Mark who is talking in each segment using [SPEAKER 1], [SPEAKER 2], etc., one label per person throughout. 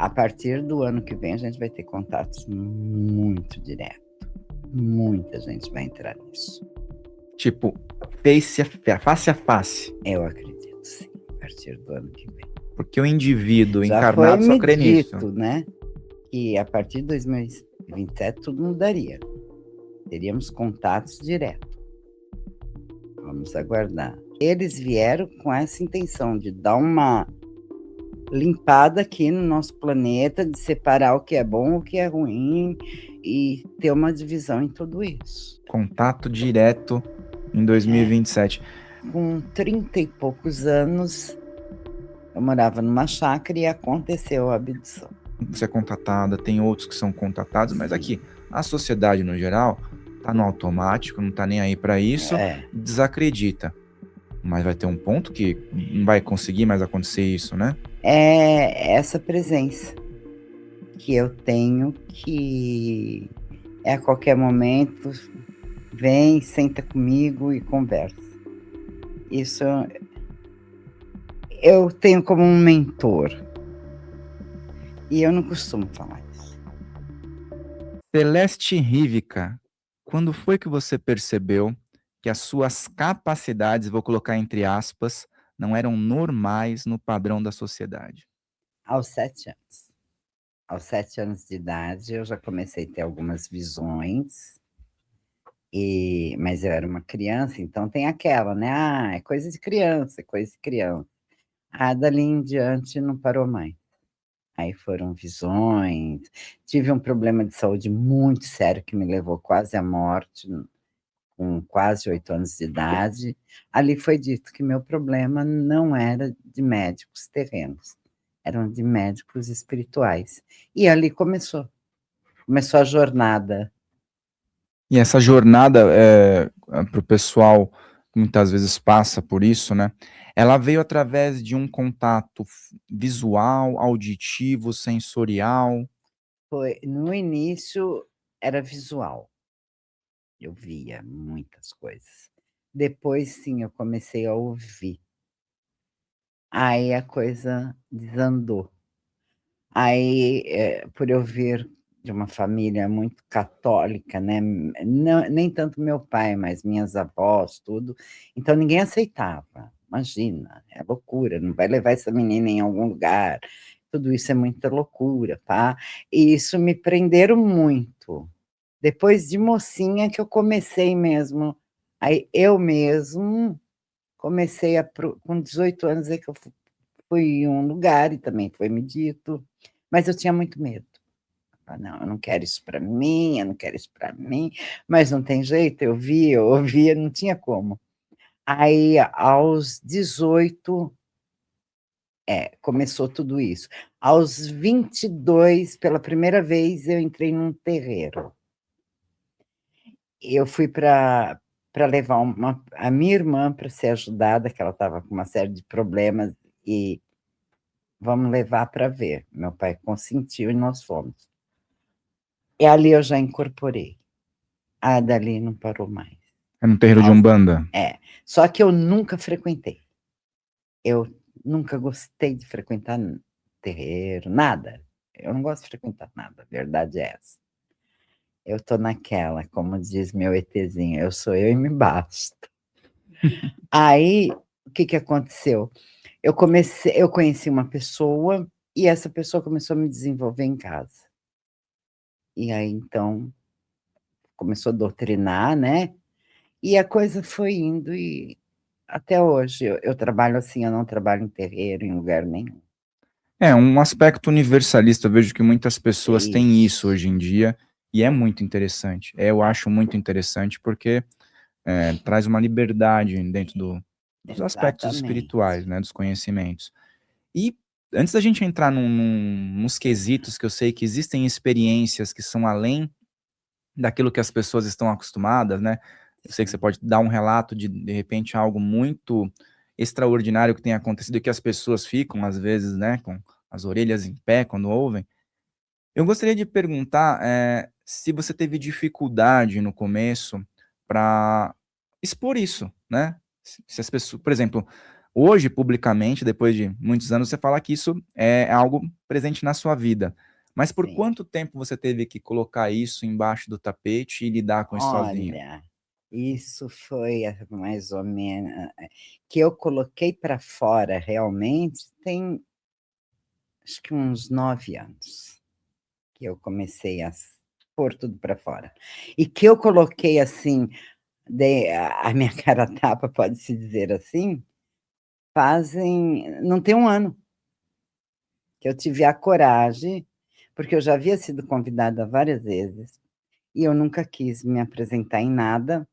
[SPEAKER 1] A partir do ano que vem, a gente vai ter contatos muito direto. Muita gente vai entrar nisso.
[SPEAKER 2] Tipo, face a face.
[SPEAKER 1] Eu acredito, sim, a partir do ano que vem.
[SPEAKER 2] Porque o indivíduo
[SPEAKER 1] Já
[SPEAKER 2] encarnado
[SPEAKER 1] foi
[SPEAKER 2] só crê
[SPEAKER 1] me
[SPEAKER 2] nisso.
[SPEAKER 1] dito, né, que a partir de 2027 tudo mudaria. Teríamos contatos direto. Vamos aguardar. Eles vieram com essa intenção de dar uma limpada aqui no nosso planeta, de separar o que é bom, o que é ruim e ter uma divisão em tudo isso.
[SPEAKER 2] Contato direto em 2027.
[SPEAKER 1] Com 30 e poucos anos, eu morava numa chácara e aconteceu a abdução.
[SPEAKER 2] Você é contatada, tem outros que são contatados, mas aqui, a sociedade no geral, tá no automático, não tá nem aí para isso, desacredita. Mas vai ter um ponto que não vai conseguir mais acontecer isso, né?
[SPEAKER 1] É essa presença que eu tenho, que a qualquer momento vem, senta comigo e conversa. Isso eu tenho como um mentor. E eu não costumo falar isso.
[SPEAKER 2] Celeste Rívica, quando foi que você percebeu que as suas capacidades, vou colocar entre aspas, não eram normais no padrão da sociedade?
[SPEAKER 1] Aos 7 anos. Aos 7 anos de idade, eu já comecei a ter algumas visões, mas eu era uma criança, então tem aquela, né? Ah, é coisa de criança, é coisa de criança. Ah, dali em diante não parou mais. Aí foram visões, tive um problema de saúde muito sério que me levou quase à morte, com quase 8 anos de idade. Ali foi dito que meu problema não era de médicos terrenos, eram de médicos espirituais. E ali começou a jornada.
[SPEAKER 2] E essa jornada, para o pessoal que muitas vezes passa por isso, né? Ela veio através de um contato visual, auditivo, sensorial?
[SPEAKER 1] No início era visual. Eu via muitas coisas. Depois, sim, eu comecei a ouvir. Aí a coisa desandou. Aí, por eu vir de uma família muito católica, né, não, nem tanto meu pai, mas minhas avós, tudo, então ninguém aceitava. Imagina, é loucura, não vai levar essa menina em algum lugar, tudo isso é muita loucura, tá? E isso me prenderam muito. Depois de mocinha que eu comecei mesmo, aí eu mesmo comecei com 18 anos é que eu fui em um lugar e também foi me dito, mas eu tinha muito medo. Ah, não, eu não quero isso para mim, eu não quero isso para mim, mas não tem jeito, eu via, eu ouvia, não tinha como. Aí, aos 18, começou tudo isso. Aos 22, pela primeira vez, eu entrei num terreiro. Eu fui para levar a minha irmã para ser ajudada, que ela estava com uma série de problemas, e vamos levar para ver. Meu pai consentiu e nós fomos. E ali eu já incorporei. Ah, dali não parou mais.
[SPEAKER 2] É no terreiro de Umbanda?
[SPEAKER 1] Só que eu nunca frequentei. Eu nunca gostei de frequentar terreiro, nada. Eu não gosto de frequentar nada, a verdade é essa. Eu tô naquela, como diz meu ETzinho, eu sou eu e me basta. Aí, o que aconteceu? Eu conheci uma pessoa e essa pessoa começou a me desenvolver em casa. E aí, então, começou a doutrinar, né? E a coisa foi indo e até hoje eu trabalho assim, eu não trabalho em terreiro, em lugar nenhum.
[SPEAKER 2] É, um aspecto universalista, eu vejo que muitas pessoas têm isso hoje em dia, e é muito interessante. Eu acho muito interessante porque traz uma liberdade dentro dos aspectos espirituais, né, dos conhecimentos. E antes da gente entrar nos quesitos, que eu sei que existem experiências que são além daquilo que as pessoas estão acostumadas, né? Eu sei que você pode dar um relato de repente, algo muito extraordinário que tenha acontecido e que as pessoas ficam, às vezes, né, com as orelhas em pé quando ouvem. Eu gostaria de perguntar se você teve dificuldade no começo para expor isso, né? Se as pessoas, por exemplo, Hoje, publicamente, depois de muitos anos, você fala que isso é algo presente na sua vida. Mas por
[SPEAKER 1] Sim.
[SPEAKER 2] quanto tempo você teve que colocar isso embaixo do tapete e lidar com isso sozinha?
[SPEAKER 1] Olha, isso foi mais ou menos que eu coloquei para fora realmente tem acho que uns 9 anos, que eu comecei a pôr tudo para fora. E que eu coloquei assim, dei a minha cara a tapa, pode-se dizer assim, não tem 1 ano, que eu tive a coragem, porque eu já havia sido convidada várias vezes, e eu nunca quis me apresentar em nada.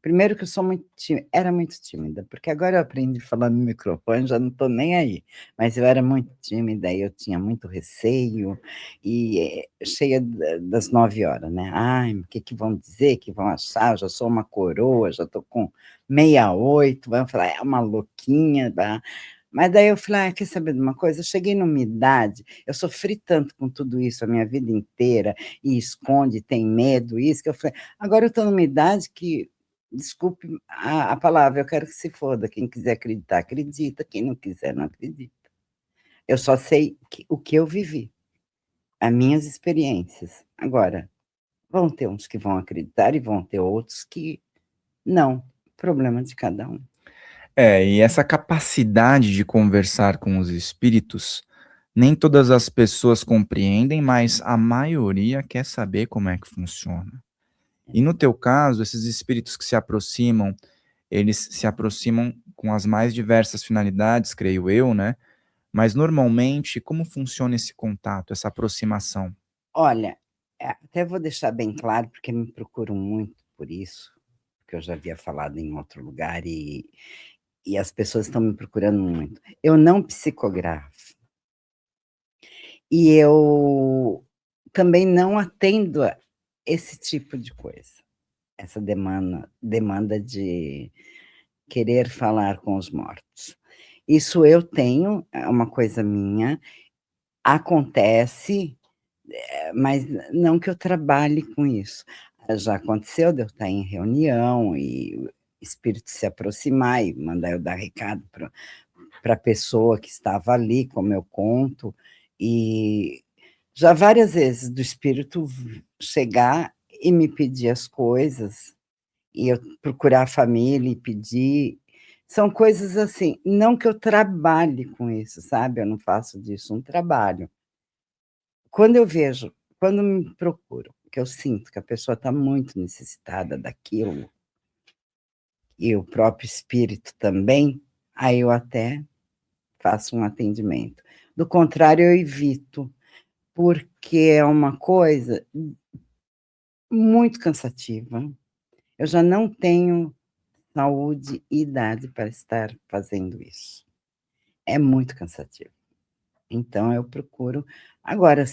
[SPEAKER 1] Primeiro que eu sou muito tí era muito tímida, porque agora eu aprendi a falar no microfone, já não estou nem aí, mas eu era muito tímida e eu tinha muito receio, e, cheia das 9 horas, né. "Ai, o que que vão dizer, que vão achar, eu já sou uma coroa, já estou com 68, vão falar: 'É uma louquinha', bah". Mas daí eu falei: "Ah, quer saber de uma coisa?", eu cheguei numa idade, eu sofri tanto com tudo isso a minha vida inteira, e esconde, tem medo, isso, que eu falei: "Agora eu estou numa idade que, desculpe a palavra, eu quero que se foda, quem quiser acreditar, acredita, quem não quiser, não acredita. Eu só sei o que eu vivi, as minhas experiências. Agora, vão ter uns que vão acreditar e vão ter outros que não, problema de cada um".
[SPEAKER 2] É, e essa capacidade de conversar com os espíritos, nem todas as pessoas compreendem, mas a maioria quer saber como é que funciona. E no teu caso, esses espíritos que se aproximam, eles se aproximam com as mais diversas finalidades, creio eu, né? Mas normalmente, como funciona esse contato, essa aproximação?
[SPEAKER 1] Olha, até vou deixar bem claro, porque me procuram muito por isso, porque eu já havia falado em outro lugar e as pessoas estão me procurando muito. Eu não psicografo. E eu também não atendo a esse tipo de coisa, essa demanda de querer falar com os mortos. Isso eu tenho, é uma coisa minha, acontece, mas não que eu trabalhe com isso. Já aconteceu de eu estar em reunião e o espírito se aproximar e mandar eu dar recado para a pessoa que estava ali, como eu conto, e já várias vezes do espírito chegar e me pedir as coisas, e eu procurar a família e pedir. São coisas assim, não que eu trabalhe com isso, sabe, eu não faço disso um trabalho. Quando me procuram, que eu sinto que a pessoa está muito necessitada daquilo, e o próprio espírito também, aí eu até faço um atendimento. Do contrário, eu evito, porque é uma coisa muito cansativa. Eu já não tenho saúde e idade para estar fazendo isso. É muito cansativo. Então eu procuro agora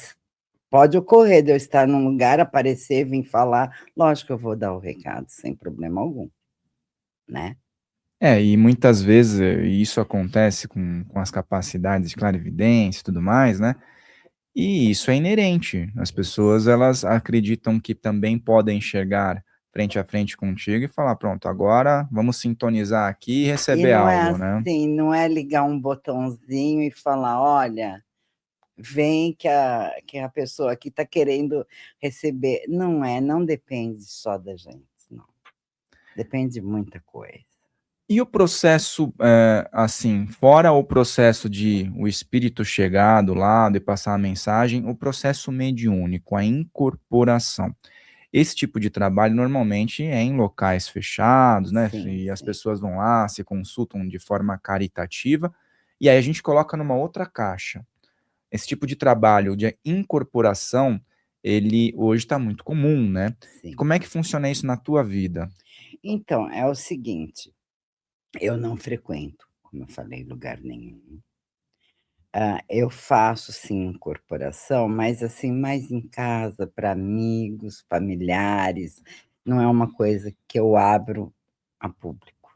[SPEAKER 1] pode ocorrer de eu estar num lugar, aparecer, vim falar, lógico que eu vou dar o recado sem problema algum, né.
[SPEAKER 2] É, e muitas vezes isso acontece com as capacidades de clarividência e tudo mais, né? E isso é inerente. As pessoas elas acreditam que também podem enxergar frente a frente contigo e falar: pronto, agora vamos sintonizar aqui e
[SPEAKER 1] E
[SPEAKER 2] receber
[SPEAKER 1] não é
[SPEAKER 2] algo, né?
[SPEAKER 1] assim, não é ligar um botãozinho e falar: "Olha, vem que a pessoa aqui está querendo receber". Não é, não depende só da gente, não. Depende de muita coisa.
[SPEAKER 2] E o processo, assim, fora o processo de o espírito chegar do lado e passar a mensagem, o processo mediúnico, a incorporação. Esse tipo de trabalho normalmente é em locais fechados, né,
[SPEAKER 1] Sim,
[SPEAKER 2] e as
[SPEAKER 1] sim.
[SPEAKER 2] pessoas vão lá, se consultam de forma caritativa, e aí a gente coloca numa outra caixa. Esse tipo de trabalho de incorporação, ele hoje está muito comum, né. E
[SPEAKER 1] Sim.
[SPEAKER 2] como é que funciona isso na tua vida?
[SPEAKER 1] Então, é o seguinte, eu não frequento, como eu falei, lugar nenhum. Eu faço sim incorporação, mas assim, mais em casa, para amigos, familiares, não é uma coisa que eu abro a público.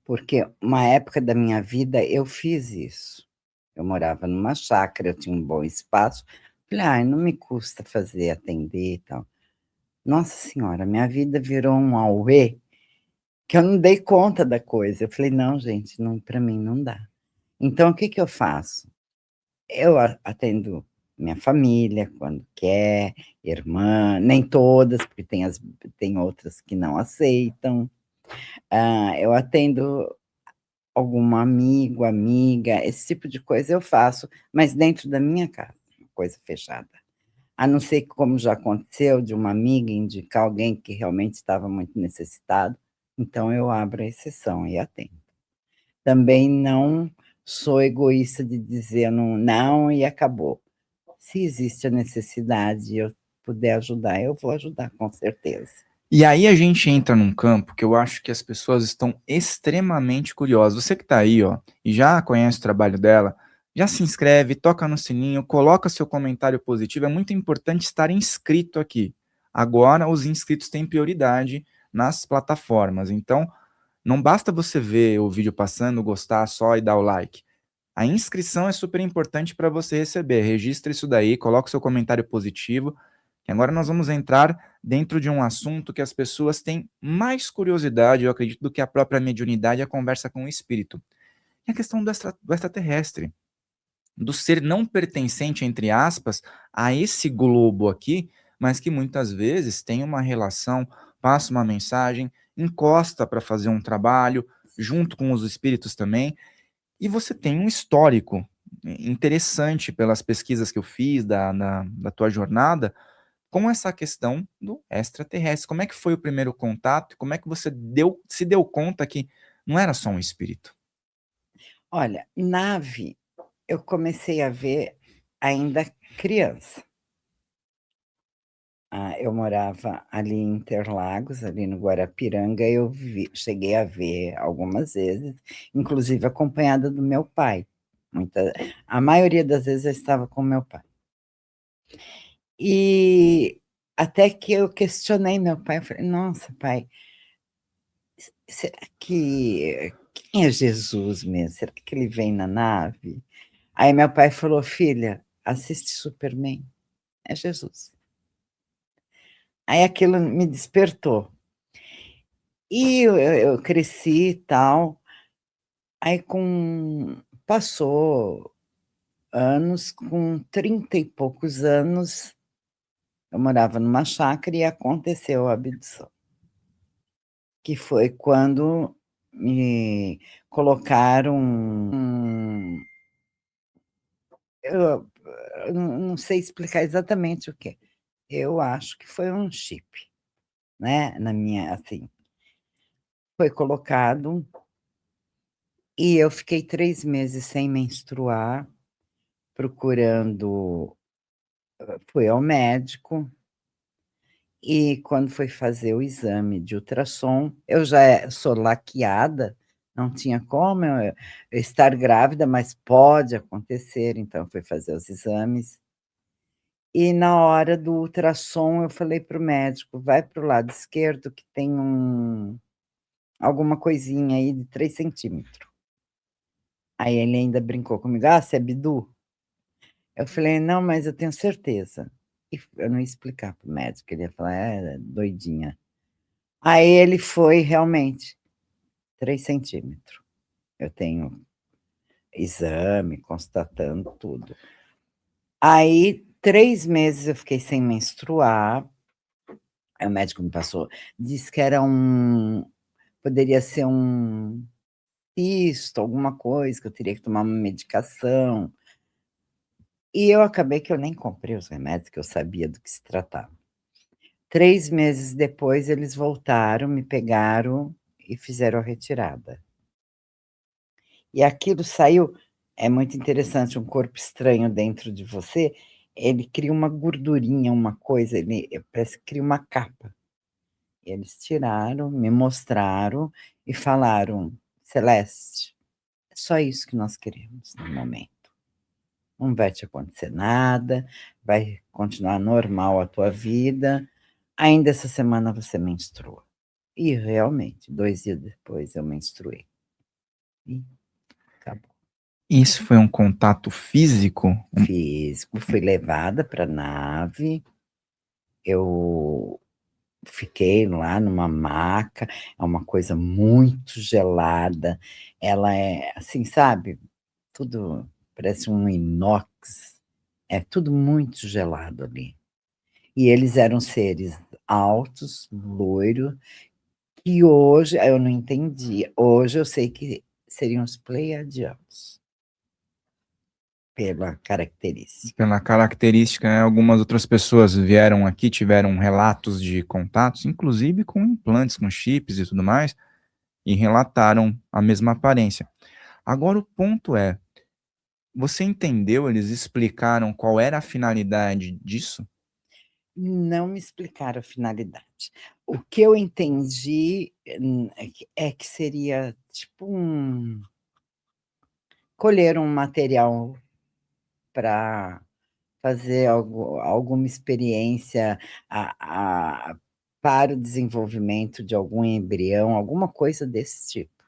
[SPEAKER 1] Porque uma época da minha vida eu fiz isso. Eu morava numa chácara, eu tinha um bom espaço, falei: "Ai, não me custa fazer, atender e tal". Nossa senhora, minha vida virou um auê, que eu não dei conta da coisa. Eu falei: "Não, gente, não, para mim não dá". Então o que que eu faço? Eu atendo minha família quando quer, irmã, nem todas, porque tem outras que não aceitam. Eu atendo algum amigo, amiga, esse tipo de coisa eu faço, mas dentro da minha casa, uma coisa fechada. A não ser que, como já aconteceu, de uma amiga indicar alguém que realmente estava muito necessitado, então eu abro a exceção e atendo. Também não sou egoísta de dizer não não e acabou. Se existe a necessidade e eu puder ajudar, eu vou ajudar, com certeza.
[SPEAKER 2] E aí a gente entra num campo que eu acho que as pessoas estão extremamente curiosas. Você que tá aí, ó, e já conhece o trabalho dela, já se inscreve, toca no sininho, coloca seu comentário positivo. É muito importante estar inscrito aqui. Agora os inscritos têm prioridade nas plataformas. Então, não basta você ver o vídeo passando, gostar só e dar o like. A inscrição é super importante para você receber. Registre isso daí, coloque seu comentário positivo. E agora nós vamos entrar dentro de um assunto que as pessoas têm mais curiosidade, eu acredito, do que a própria mediunidade, a conversa com o espírito. E a questão do extraterrestre, do ser não pertencente, entre aspas, a esse globo aqui, mas que muitas vezes tem uma relação, passa uma mensagem, encosta para fazer um trabalho, junto com os espíritos também. E você tem um histórico interessante pelas pesquisas que eu fiz da tua jornada, com essa questão do extraterrestre. Como é que foi o primeiro contato? Como é que você se deu conta que não era só um espírito?
[SPEAKER 1] Olha, nave, eu comecei a ver ainda criança. Eu morava ali em Interlagos, ali no Guarapiranga, eu cheguei a ver algumas vezes, inclusive acompanhada do meu pai. Muita A maioria das vezes eu estava com meu pai. E até que eu questionei meu pai, eu falei: "Nossa, pai, será que quem é Jesus mesmo? Será que ele vem na nave?" Aí meu pai falou: "Filha, assiste Superman, é Jesus". Aí aquilo me despertou. E eu cresci e tal, aí passou anos, com 30 e poucos anos, eu morava numa chácara e aconteceu a abdução, que foi quando me colocaram eu eu não sei explicar exatamente o que é. Eu acho que foi um chip, né, na minha assim, foi colocado e eu fiquei 3 meses sem menstruar, procurando fui ao médico, e quando foi fazer o exame de ultrassom, eu já sou laqueada, não tinha como eu estar grávida, mas pode acontecer, então fui fazer os exames. E na hora do ultrassom eu falei para o médico: "Vai para o lado esquerdo que tem alguma coisinha aí de 3 centímetros". Aí ele ainda brincou comigo: "Ah, você é bidu?". Eu falei: "Não, mas eu tenho certeza". E eu não ia explicar para o médico, ele ia falar: "É, doidinha". Aí ele foi realmente 3 centímetros. Eu tenho exame constatando tudo. Aí 3 meses eu fiquei sem menstruar, aí o médico me passou, disse que era poderia ser um cisto, alguma coisa, que eu teria que tomar uma medicação. E eu acabei que eu nem comprei os remédios, que eu sabia do que se tratava. 3 meses depois eles voltaram, me pegaram e fizeram a retirada. E aquilo saiu é muito interessante, um corpo estranho dentro de você, ele cria uma gordurinha, uma coisa, ele parece que cria uma capa. Eles tiraram, me mostraram e falaram: "Celeste, é só isso que nós queremos no momento. Não vai te acontecer nada, vai continuar normal a tua vida, ainda essa semana você menstrua". E realmente, 2 dias depois eu menstruei. E acabou.
[SPEAKER 2] Isso foi um contato físico?
[SPEAKER 1] Físico, fui levada pra nave, eu fiquei lá numa maca, é uma coisa muito gelada, ela é assim, sabe, tudo parece um inox, é tudo muito gelado ali. E eles eram seres altos, loiro, que hoje eu não entendi, hoje eu sei que seriam os pleiadianos, pela característica.
[SPEAKER 2] Pela característica, né, algumas outras pessoas vieram aqui, tiveram relatos de contatos, inclusive com implantes, com chips e tudo mais, e relataram a mesma aparência. Agora o ponto é, você entendeu, eles explicaram qual era a finalidade disso?
[SPEAKER 1] Não me explicaram a finalidade. O que eu entendi, é que seria tipo colher um material para fazer alguma experiência a para o desenvolvimento de algum embrião, alguma coisa desse tipo.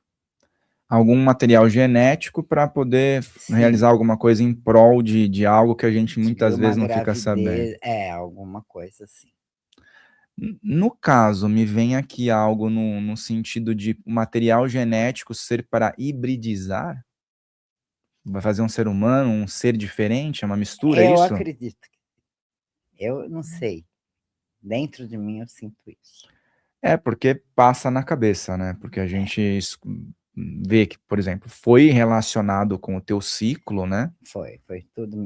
[SPEAKER 2] Algum material genético para poder
[SPEAKER 1] Sim,
[SPEAKER 2] realizar alguma coisa em prol de algo que a gente
[SPEAKER 1] de
[SPEAKER 2] muitas
[SPEAKER 1] uma
[SPEAKER 2] vezes não fica sabendo.
[SPEAKER 1] gravidez alguma coisa assim.
[SPEAKER 2] No caso, me vem aqui algo no sentido de material genético ser para hibridizar? Vai fazer um ser humano, um ser diferente, é uma mistura, é
[SPEAKER 1] Eu
[SPEAKER 2] isso?
[SPEAKER 1] acredito, eu não sei, dentro de mim eu sinto isso.
[SPEAKER 2] É, porque passa na cabeça, né, porque a gente vê que, por exemplo, foi relacionado com o teu ciclo, né,
[SPEAKER 1] Foi tudo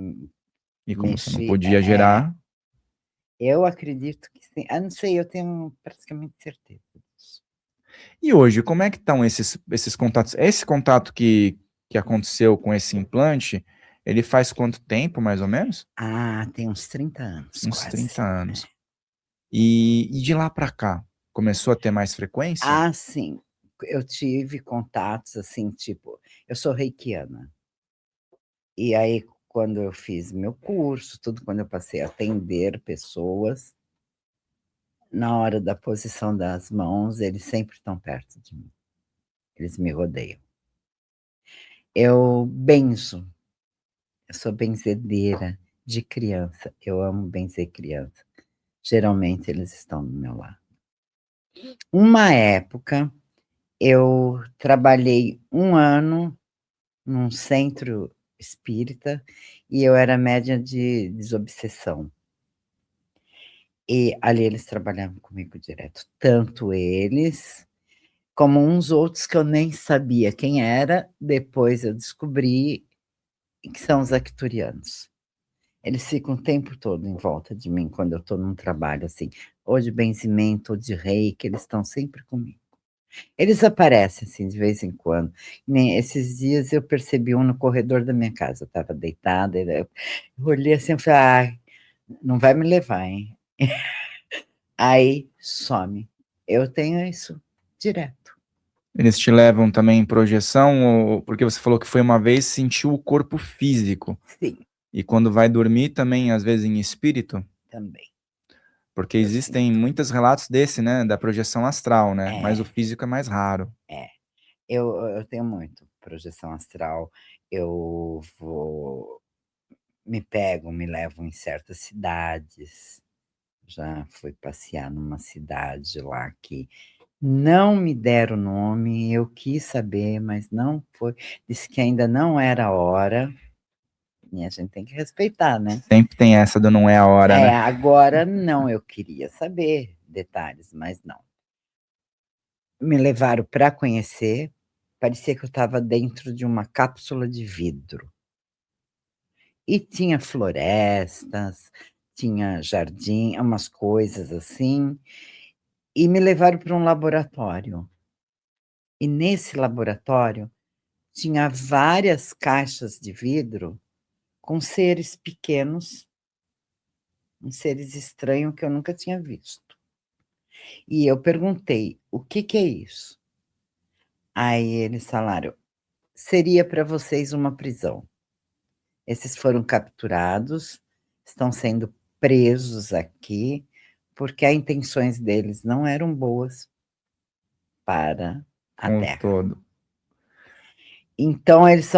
[SPEAKER 2] e como você não
[SPEAKER 1] mexi
[SPEAKER 2] podia gerar.
[SPEAKER 1] eu acredito que sim. Não sei, eu tenho praticamente certeza disso.
[SPEAKER 2] E hoje, como é que estão esses contatos? Esse contato que aconteceu com esse implante, ele faz quanto tempo, mais ou menos?
[SPEAKER 1] Tem uns 30 anos
[SPEAKER 2] Uns
[SPEAKER 1] quase.
[SPEAKER 2] 30 anos. E de lá para cá, começou a ter mais frequência?
[SPEAKER 1] Sim, eu tive contatos, assim, tipo, eu sou reikiana, e aí quando eu fiz meu curso, tudo, quando eu passei a atender pessoas, na hora da posição das mãos, eles sempre estão perto de mim, eles me rodeiam. Eu benzo, eu sou benzedeira de criança, eu amo benzer criança. Geralmente eles estão do meu lado. Uma época, eu trabalhei 1 ano num centro espírita e eu era médium de desobsessão. E ali eles trabalhavam comigo direto, tanto eles, como uns outros que eu nem sabia quem era, depois eu descobri que são os arcturianos. Eles ficam o tempo todo em volta de mim quando eu estou num trabalho, assim, ou de benzimento ou de reiki, eles estão sempre comigo. Eles aparecem, assim, de vez em quando. Nem esses dias eu percebi um no corredor da minha casa, eu estava deitada, eu olhei assim, eu falei: "Ai, não vai me levar, hein". Aí some. Eu tenho isso direto.
[SPEAKER 2] Eles te levam também em projeção ou porque você falou que foi uma vez, sentiu o corpo físico,
[SPEAKER 1] Sim,
[SPEAKER 2] e quando vai dormir também, às vezes, em espírito?
[SPEAKER 1] também,
[SPEAKER 2] Porque
[SPEAKER 1] eu
[SPEAKER 2] existem
[SPEAKER 1] sinto.
[SPEAKER 2] muitos relatos desse, né, da projeção astral, né, mas o
[SPEAKER 1] É,
[SPEAKER 2] físico é mais raro.
[SPEAKER 1] é. Eu tenho muito projeção astral, eu vou me levam em certas cidades, já fui passear numa cidade lá que não me deram o nome, eu quis saber, mas não foi, disse que ainda não era a hora, e a gente tem que respeitar, né.
[SPEAKER 2] Sempre tem essa do não é a hora, né.
[SPEAKER 1] Agora não, eu queria saber detalhes, mas não. Me levaram para conhecer, parecia que eu estava dentro de uma cápsula de vidro. E tinha florestas, tinha jardim, umas coisas assim, e me levaram para um laboratório. E nesse laboratório tinha várias caixas de vidro com seres pequenos, uns seres estranhos que eu nunca tinha visto. E eu perguntei: "O que que é isso?" Aí eles falaram: "Seria para vocês uma prisão. Esses foram capturados, estão sendo presos aqui, porque as intenções deles não eram boas para a
[SPEAKER 2] Com o
[SPEAKER 1] Terra.
[SPEAKER 2] todo.
[SPEAKER 1] Então eles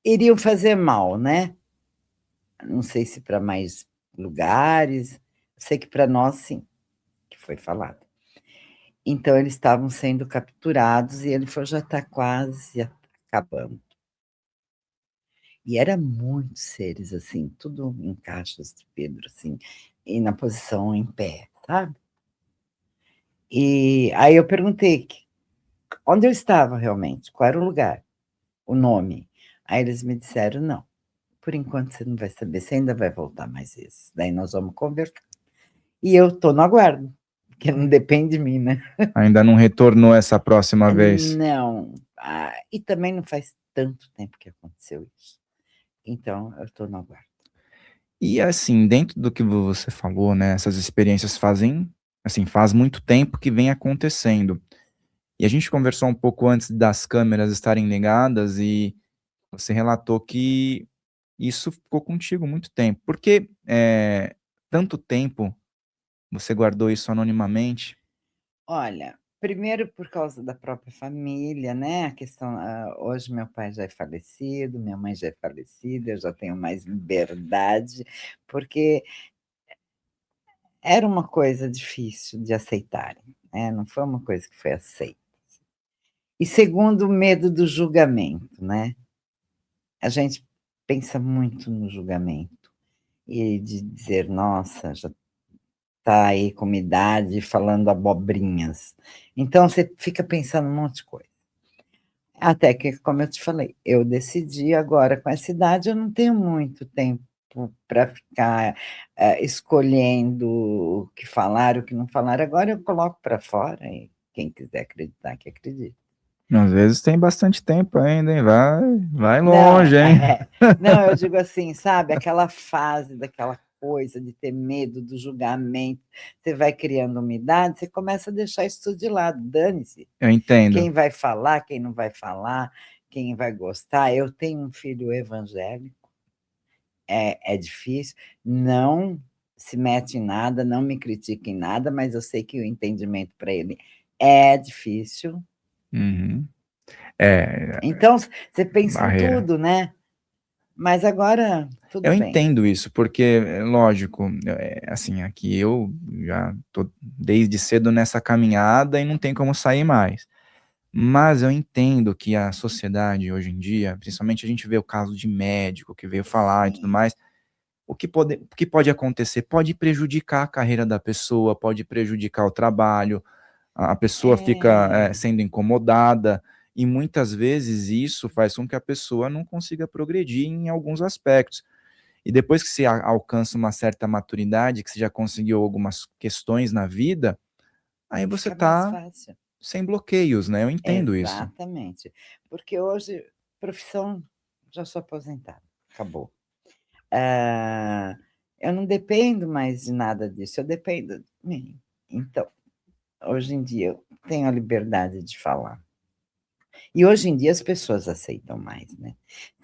[SPEAKER 1] iriam fazer mal, né. Não sei se para mais lugares, sei que para nós sim. que foi falado. Então eles estavam sendo capturados e ele falou: "Já está quase acabando". E era muitos seres, assim, tudo em caixas de vidro, assim, e na posição em pé, sabe. E aí eu perguntei que onde eu estava realmente, qual era o lugar, o nome. Aí eles me disseram: "Não, por enquanto você não vai saber, você ainda vai voltar mais vezes, daí nós vamos conversar". E eu tô no aguardo, porque não depende de mim, né.
[SPEAKER 2] Ainda não retornou essa próxima vez.
[SPEAKER 1] Não, e também não faz tanto tempo que aconteceu isso. Então eu tô no aguardo.
[SPEAKER 2] E assim, dentro do que você falou, né, essas experiências fazem assim, faz muito tempo que vem acontecendo. E a gente conversou um pouco antes das câmeras estarem ligadas e você relatou que isso ficou contigo muito tempo. Por que, tanto tempo você guardou isso anonimamente?
[SPEAKER 1] Olha, primeiro por causa da própria família, né, a questão, hoje meu pai já é falecido, minha mãe já é falecida, eu já tenho mais liberdade, porque era uma coisa difícil de aceitarem, né, não foi uma coisa que foi aceita. E segundo, o medo do julgamento, né, a gente pensa muito no julgamento, e de dizer: "Nossa, já tá aí com uma idade falando abobrinhas". Então você fica pensando um monte de coisa. Até que, como eu te falei, eu decidi agora com essa idade eu não tenho muito tempo para ficar, escolhendo o que falar, o que não falar, agora eu coloco para fora e quem quiser acreditar que acredite.
[SPEAKER 2] Às vezes tem bastante tempo ainda, hein, vai
[SPEAKER 1] Não,
[SPEAKER 2] longe, hein.
[SPEAKER 1] não, eu digo assim, sabe, aquela fase daquela coisa de ter medo do julgamento, você vai criando uma idade, você começa a deixar isso tudo de lado, dane-se.
[SPEAKER 2] Eu entendo.
[SPEAKER 1] Quem vai falar, quem não vai falar, quem vai gostar. Eu tenho um filho evangélico, é difícil, não se mete em nada, não me critica em nada, mas eu sei que o entendimento para ele é difícil.
[SPEAKER 2] Uhum. É,
[SPEAKER 1] Então você pensa em
[SPEAKER 2] barreira.
[SPEAKER 1] tudo, né. Mas agora tudo
[SPEAKER 2] Eu
[SPEAKER 1] bem.
[SPEAKER 2] entendo isso, porque, lógico, assim, aqui eu já tô desde cedo nessa caminhada e não tem como sair mais. Mas eu entendo que a sociedade hoje em dia, principalmente a gente vê o caso de médico que veio falar e tudo
[SPEAKER 1] Sim,
[SPEAKER 2] mais, o que pode acontecer? Pode prejudicar a carreira da pessoa, pode prejudicar o trabalho, a pessoa fica,
[SPEAKER 1] é,
[SPEAKER 2] sendo incomodada, e muitas vezes isso faz com que a pessoa não consiga progredir em alguns aspectos. E depois que você alcança uma certa maturidade, que você já conseguiu algumas questões na vida, aí você
[SPEAKER 1] fica mais
[SPEAKER 2] tá
[SPEAKER 1] fácil.
[SPEAKER 2] sem bloqueios, né, eu entendo isso.
[SPEAKER 1] Exatamente. Porque hoje, profissão, já sou aposentada, acabou. Ah, eu não dependo mais de nada disso, eu dependo de mim. Então, hoje em dia eu tenho a liberdade de falar. E hoje em dia as pessoas aceitam mais, né.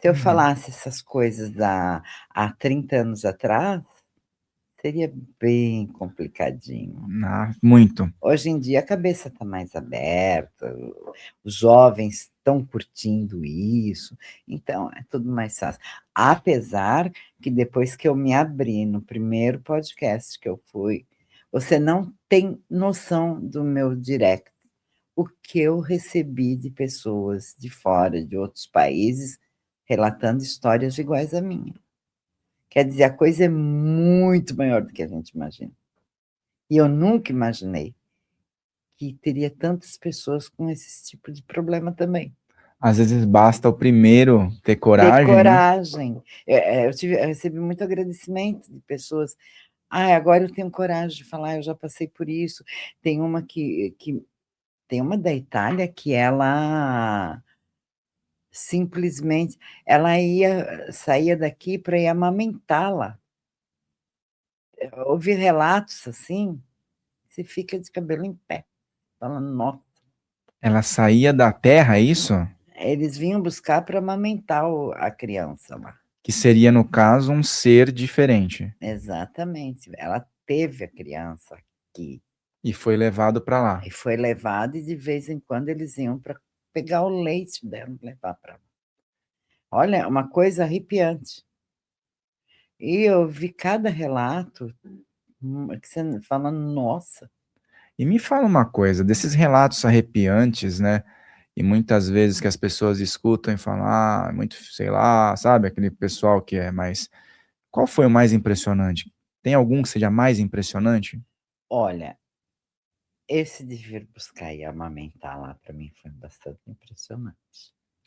[SPEAKER 1] Se eu
[SPEAKER 2] Uhum.
[SPEAKER 1] falasse essas coisas há 30 anos atrás, seria bem complicadinho.
[SPEAKER 2] Ah, muito.
[SPEAKER 1] Hoje em dia a cabeça está mais aberta, os jovens estão curtindo isso, então é tudo mais fácil. Apesar que depois que eu me abri no primeiro podcast que eu fui, você não tem noção do meu direct, o que eu recebi de pessoas de fora, de outros países, relatando histórias iguais à minha. Quer dizer, a coisa é muito maior do que a gente imagina. E eu nunca imaginei que teria tantas pessoas com esse tipo de problema também.
[SPEAKER 2] Às vezes basta o primeiro ter
[SPEAKER 1] Ter
[SPEAKER 2] coragem, né.
[SPEAKER 1] coragem. Eu recebi muito agradecimento de pessoas: "Ai, agora eu tenho coragem de falar, eu já passei por isso". Tem uma que tem uma da Itália que ela simplesmente ela saía daqui para ir amamentá-la. Ouvi relatos assim, você fica de cabelo em pé, falando: "Nossa".
[SPEAKER 2] Ela saía da terra, é isso?
[SPEAKER 1] Eles vinham buscar para amamentar a criança lá.
[SPEAKER 2] Que seria, no caso, um ser diferente,
[SPEAKER 1] Exatamente. Ela teve a criança aqui
[SPEAKER 2] e foi levado para lá.
[SPEAKER 1] e foi levada e de vez em quando eles iam para pegar o leite dela e levar para lá. Olha, é uma coisa arrepiante. E eu vi cada relato, que você fala: "Nossa".
[SPEAKER 2] E me fala uma coisa, desses relatos arrepiantes, né, e muitas vezes que as pessoas escutam e falam: "Ah, é muito, sei lá", sabe, aquele pessoal que é mais qual foi o mais impressionante? Tem algum que seja mais impressionante?
[SPEAKER 1] Olha, esse de vir buscar e amamentar lá para mim foi bastante impressionante.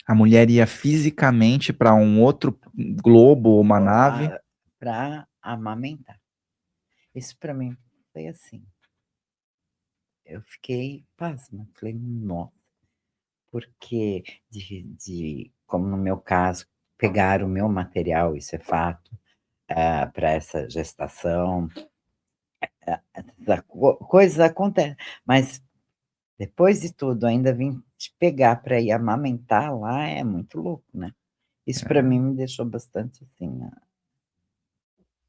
[SPEAKER 2] A mulher ia fisicamente para um outro globo ou uma nave?
[SPEAKER 1] Para amamentar. Isso para mim foi assim, eu fiquei pasma, falei: "Nossa", porque como no meu caso, pegaram o meu material, isso é fato, para essa gestação, essa coisas acontecem, mas depois de tudo ainda vim te pegar para ir amamentar lá é muito louco, né. Isso para mim me deixou bastante assim,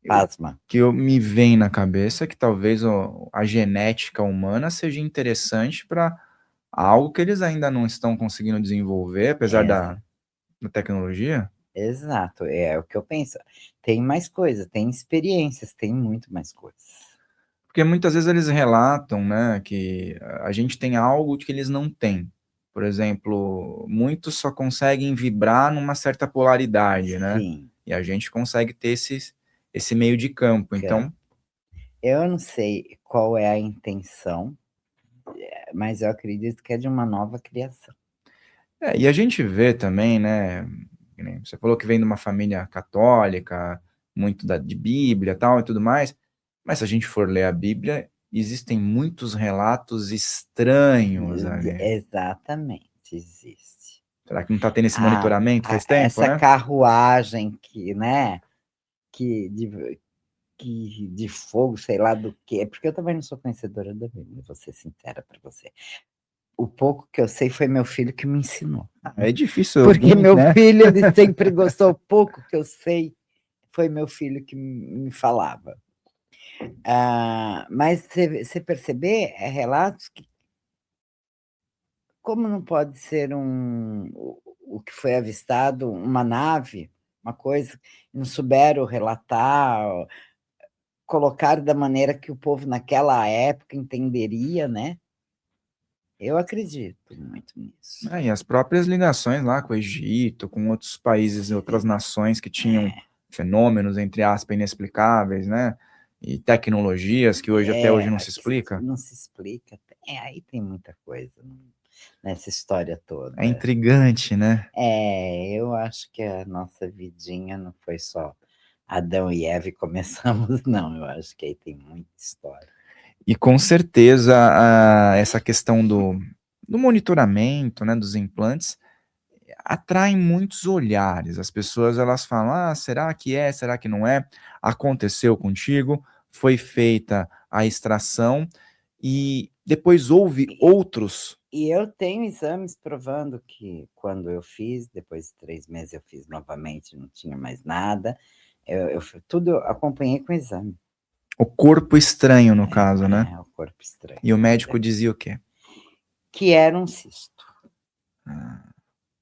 [SPEAKER 2] O
[SPEAKER 1] pasma.
[SPEAKER 2] que eu me vem na cabeça é que talvez o a genética humana seja interessante para algo que eles ainda não estão conseguindo desenvolver, apesar
[SPEAKER 1] Exa
[SPEAKER 2] da tecnologia.
[SPEAKER 1] exato, é o que eu penso. Tem mais coisa, tem experiências, tem muito mais coisas.
[SPEAKER 2] Porque muitas vezes eles relatam, né, que a gente tem algo que eles não têm. Por exemplo, muitos só conseguem vibrar numa certa polaridade, né,
[SPEAKER 1] Sim,
[SPEAKER 2] e a gente consegue ter esse meio de campo.
[SPEAKER 1] cã
[SPEAKER 2] Então,
[SPEAKER 1] eu não sei qual é a intenção, mas eu acredito que é de uma nova criação.
[SPEAKER 2] e a gente vê também, né, que nem você falou que vem de uma família católica, muito de Bíblia, tal, e tudo mais, mas se a gente for ler a Bíblia, existem muitos relatos estranhos ali.
[SPEAKER 1] Exatamente, existe.
[SPEAKER 2] Será que não está tendo esse
[SPEAKER 1] A
[SPEAKER 2] monitoramento
[SPEAKER 1] a
[SPEAKER 2] faz tempo,
[SPEAKER 1] essa
[SPEAKER 2] né?
[SPEAKER 1] carruagem que, né, que de fogo, sei lá do quê, porque eu também não sou conhecedora da Bíblia, vou ser sincera para você. O pouco que eu sei foi meu filho que me ensinou.
[SPEAKER 2] É difícil
[SPEAKER 1] Porque
[SPEAKER 2] alguém,
[SPEAKER 1] meu
[SPEAKER 2] né.
[SPEAKER 1] filho, ele sempre gostou, o pouco que eu sei, foi meu filho que me falava. Mas você perceber, relatos que como não pode ser o que foi avistado, uma nave, uma coisa, não souberam relatar, colocaram da maneira que o povo naquela época entenderia, né. Eu acredito muito nisso.
[SPEAKER 2] E as próprias ligações lá com o Egito, com outros países e outras nações que tinham fenômenos, entre aspas, inexplicáveis, né, e tecnologias que hoje até hoje não se
[SPEAKER 1] Que
[SPEAKER 2] explica.
[SPEAKER 1] não se explica. Aí tem muita coisa nessa história
[SPEAKER 2] É
[SPEAKER 1] toda.
[SPEAKER 2] intrigante, né.
[SPEAKER 1] Eu acho que a nossa vidinha não foi só Adão e Eva e começamos não, eu acho que aí tem muita história.
[SPEAKER 2] E com certeza, essa questão do monitoramento, né, dos implantes, atrai muitos olhares. As pessoas elas falam: "Ah, será que é? Será que não é?". Aconteceu contigo, foi feita a extração e depois houve
[SPEAKER 1] E
[SPEAKER 2] outros.
[SPEAKER 1] e eu tenho exames provando que quando eu fiz, depois de 3 meses eu fiz novamente, não tinha mais nada, eu tudo eu acompanhei com exame.
[SPEAKER 2] O corpo estranho, no caso, né.
[SPEAKER 1] O corpo estranho,
[SPEAKER 2] E o médico
[SPEAKER 1] é.
[SPEAKER 2] dizia o quê?
[SPEAKER 1] Que era um cisto,
[SPEAKER 2] Ah,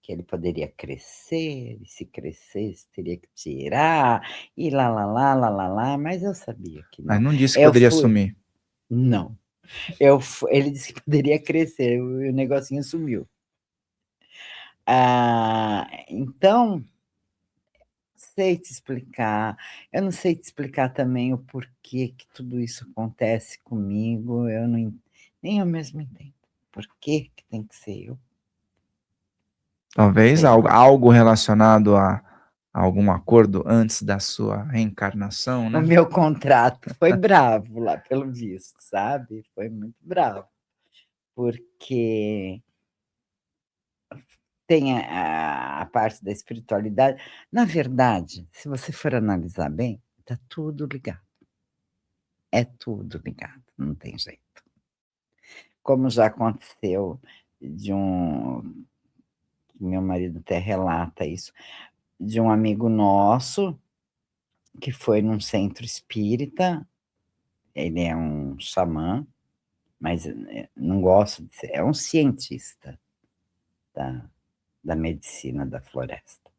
[SPEAKER 1] que ele poderia crescer, e se crescesse teria que tirar, e lá-lá-lá, lá-lá-lá, mas eu sabia que
[SPEAKER 2] mas
[SPEAKER 1] não.
[SPEAKER 2] não disse que
[SPEAKER 1] Eu
[SPEAKER 2] poderia
[SPEAKER 1] fui
[SPEAKER 2] sumir.
[SPEAKER 1] não, ele disse que poderia crescer, o negocinho sumiu. Então, sei te explicar, eu não sei te explicar também o porquê que tudo isso acontece comigo, eu não en nem eu mesma entendo. Por que tem que ser eu?
[SPEAKER 2] Talvez
[SPEAKER 1] Sei lá.
[SPEAKER 2] algo relacionado a algum acordo antes da sua reencarnação,
[SPEAKER 1] O
[SPEAKER 2] né.
[SPEAKER 1] meu contrato foi bravo lá pelo visto, sabe, foi muito bravo, porque tem a parte da espiritualidade. Na verdade, se você for analisar bem, tá tudo ligado, é tudo ligado, não tem jeito. Como já aconteceu de meu marido até relata isso, de um amigo nosso que foi num centro espírita, ele é um xamã, mas, não gosto de ser é um cientista da da medicina da floresta.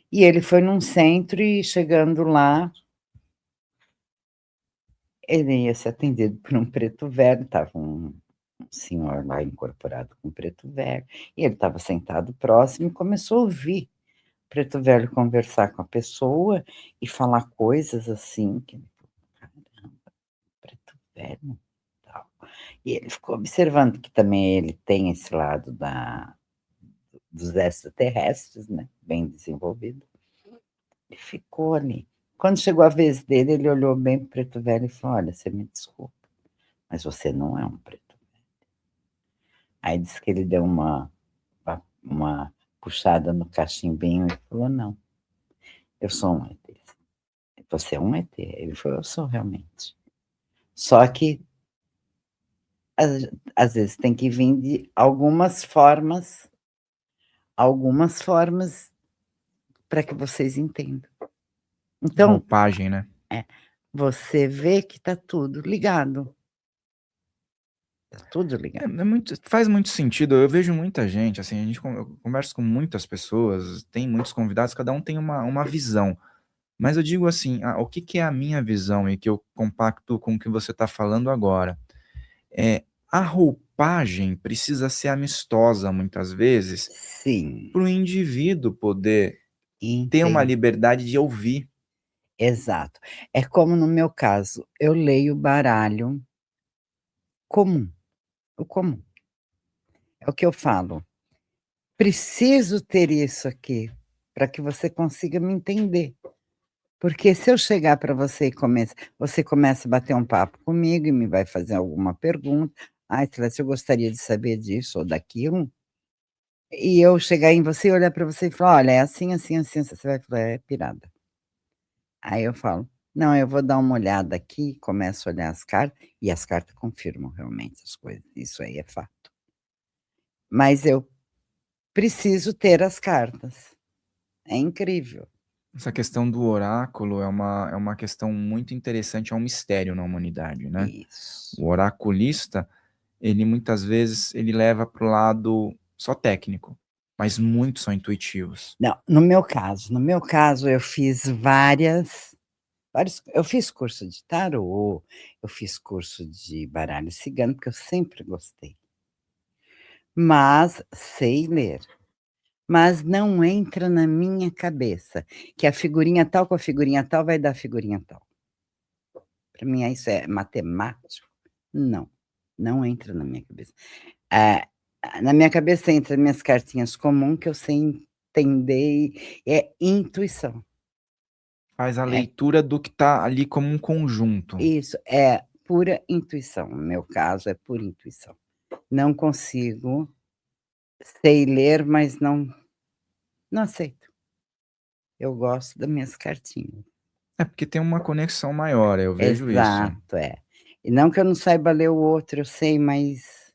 [SPEAKER 1] E ele foi num centro e chegando lá Ele ia ser atendido por um preto velho, estava um senhor lá incorporado com um preto velho, e ele estava sentado próximo e começou a ouvir o preto velho conversar com a pessoa e falar coisas assim que ele falou: "Caramba, preto velho, tal". E ele ficou observando que também ele tem esse lado dos extraterrestres, né, bem desenvolvido, e ficou ali. Quando chegou a vez dele, ele olhou bem para o preto velho e falou: "Olha, você me desculpa, mas você não é um preto". Aí disse que ele deu uma puxada no cachimbinho e falou: "Não, eu sou um ET". "Você é um ET?" Ele falou: "Eu sou realmente. Só que às vezes tem que vir de algumas formas para que vocês entendam. Então,
[SPEAKER 2] Roupagem, né?
[SPEAKER 1] é, você vê que tá tudo ligado, tá tudo
[SPEAKER 2] É,
[SPEAKER 1] ligado".
[SPEAKER 2] é muito, faz muito sentido. Eu vejo muita gente, assim, eu converso com muitas pessoas, tem muitos convidados, cada um tem uma visão. Mas eu digo assim, o que que é a minha visão e que eu compacto com o que você está falando agora? É, a roupagem precisa ser amistosa muitas vezes
[SPEAKER 1] Sim,
[SPEAKER 2] para o indivíduo poder ter uma
[SPEAKER 1] entendo.
[SPEAKER 2] liberdade de ouvir.
[SPEAKER 1] Exato. É como no meu caso, eu leio baralho comum, o comum. É o que eu falo. Preciso ter isso aqui, para que você consiga me entender. Porque se eu chegar para você e você começa a bater um papo comigo e me vai fazer alguma pergunta: "Ai, Celeste, eu gostaria de saber disso ou daquilo", e eu chegar em você e olhar para você e falar: "Olha, é assim, assim, assim", você vai falar: "É pirada". Aí eu falo: "Não, eu vou dar uma olhada aqui", começo a olhar as cartas, e as cartas confirmam realmente as coisas, isso aí é fato. Mas eu preciso ter as cartas, é incrível.
[SPEAKER 2] Essa questão do oráculo é uma questão muito interessante, é um mistério na humanidade, né?
[SPEAKER 1] Isso.
[SPEAKER 2] O oraculista, ele muitas vezes ele leva para o lado só técnico, mas muitos são intuitivos.
[SPEAKER 1] Não, no meu caso eu fiz vários eu fiz curso de tarô, eu fiz curso de baralho cigano, porque eu sempre gostei, mas sei ler. Mas não entra na minha cabeça que a figurinha tal com a figurinha tal vai dar a figurinha tal. Para mim isso é matemático? Não, não entra na minha cabeça. Ah, na minha cabeça entra minhas cartinhas comum que eu sei entender e é intuição.
[SPEAKER 2] Faz a
[SPEAKER 1] É
[SPEAKER 2] leitura do que está ali como um conjunto.
[SPEAKER 1] isso, é pura intuição, no meu caso é pura intuição. Não consigo, sei ler, mas não aceito. Eu gosto das minhas cartinhas.
[SPEAKER 2] É porque tem uma conexão maior, eu vejo isso.
[SPEAKER 1] Exato, é. E não que eu não saiba ler o outro, eu sei, mas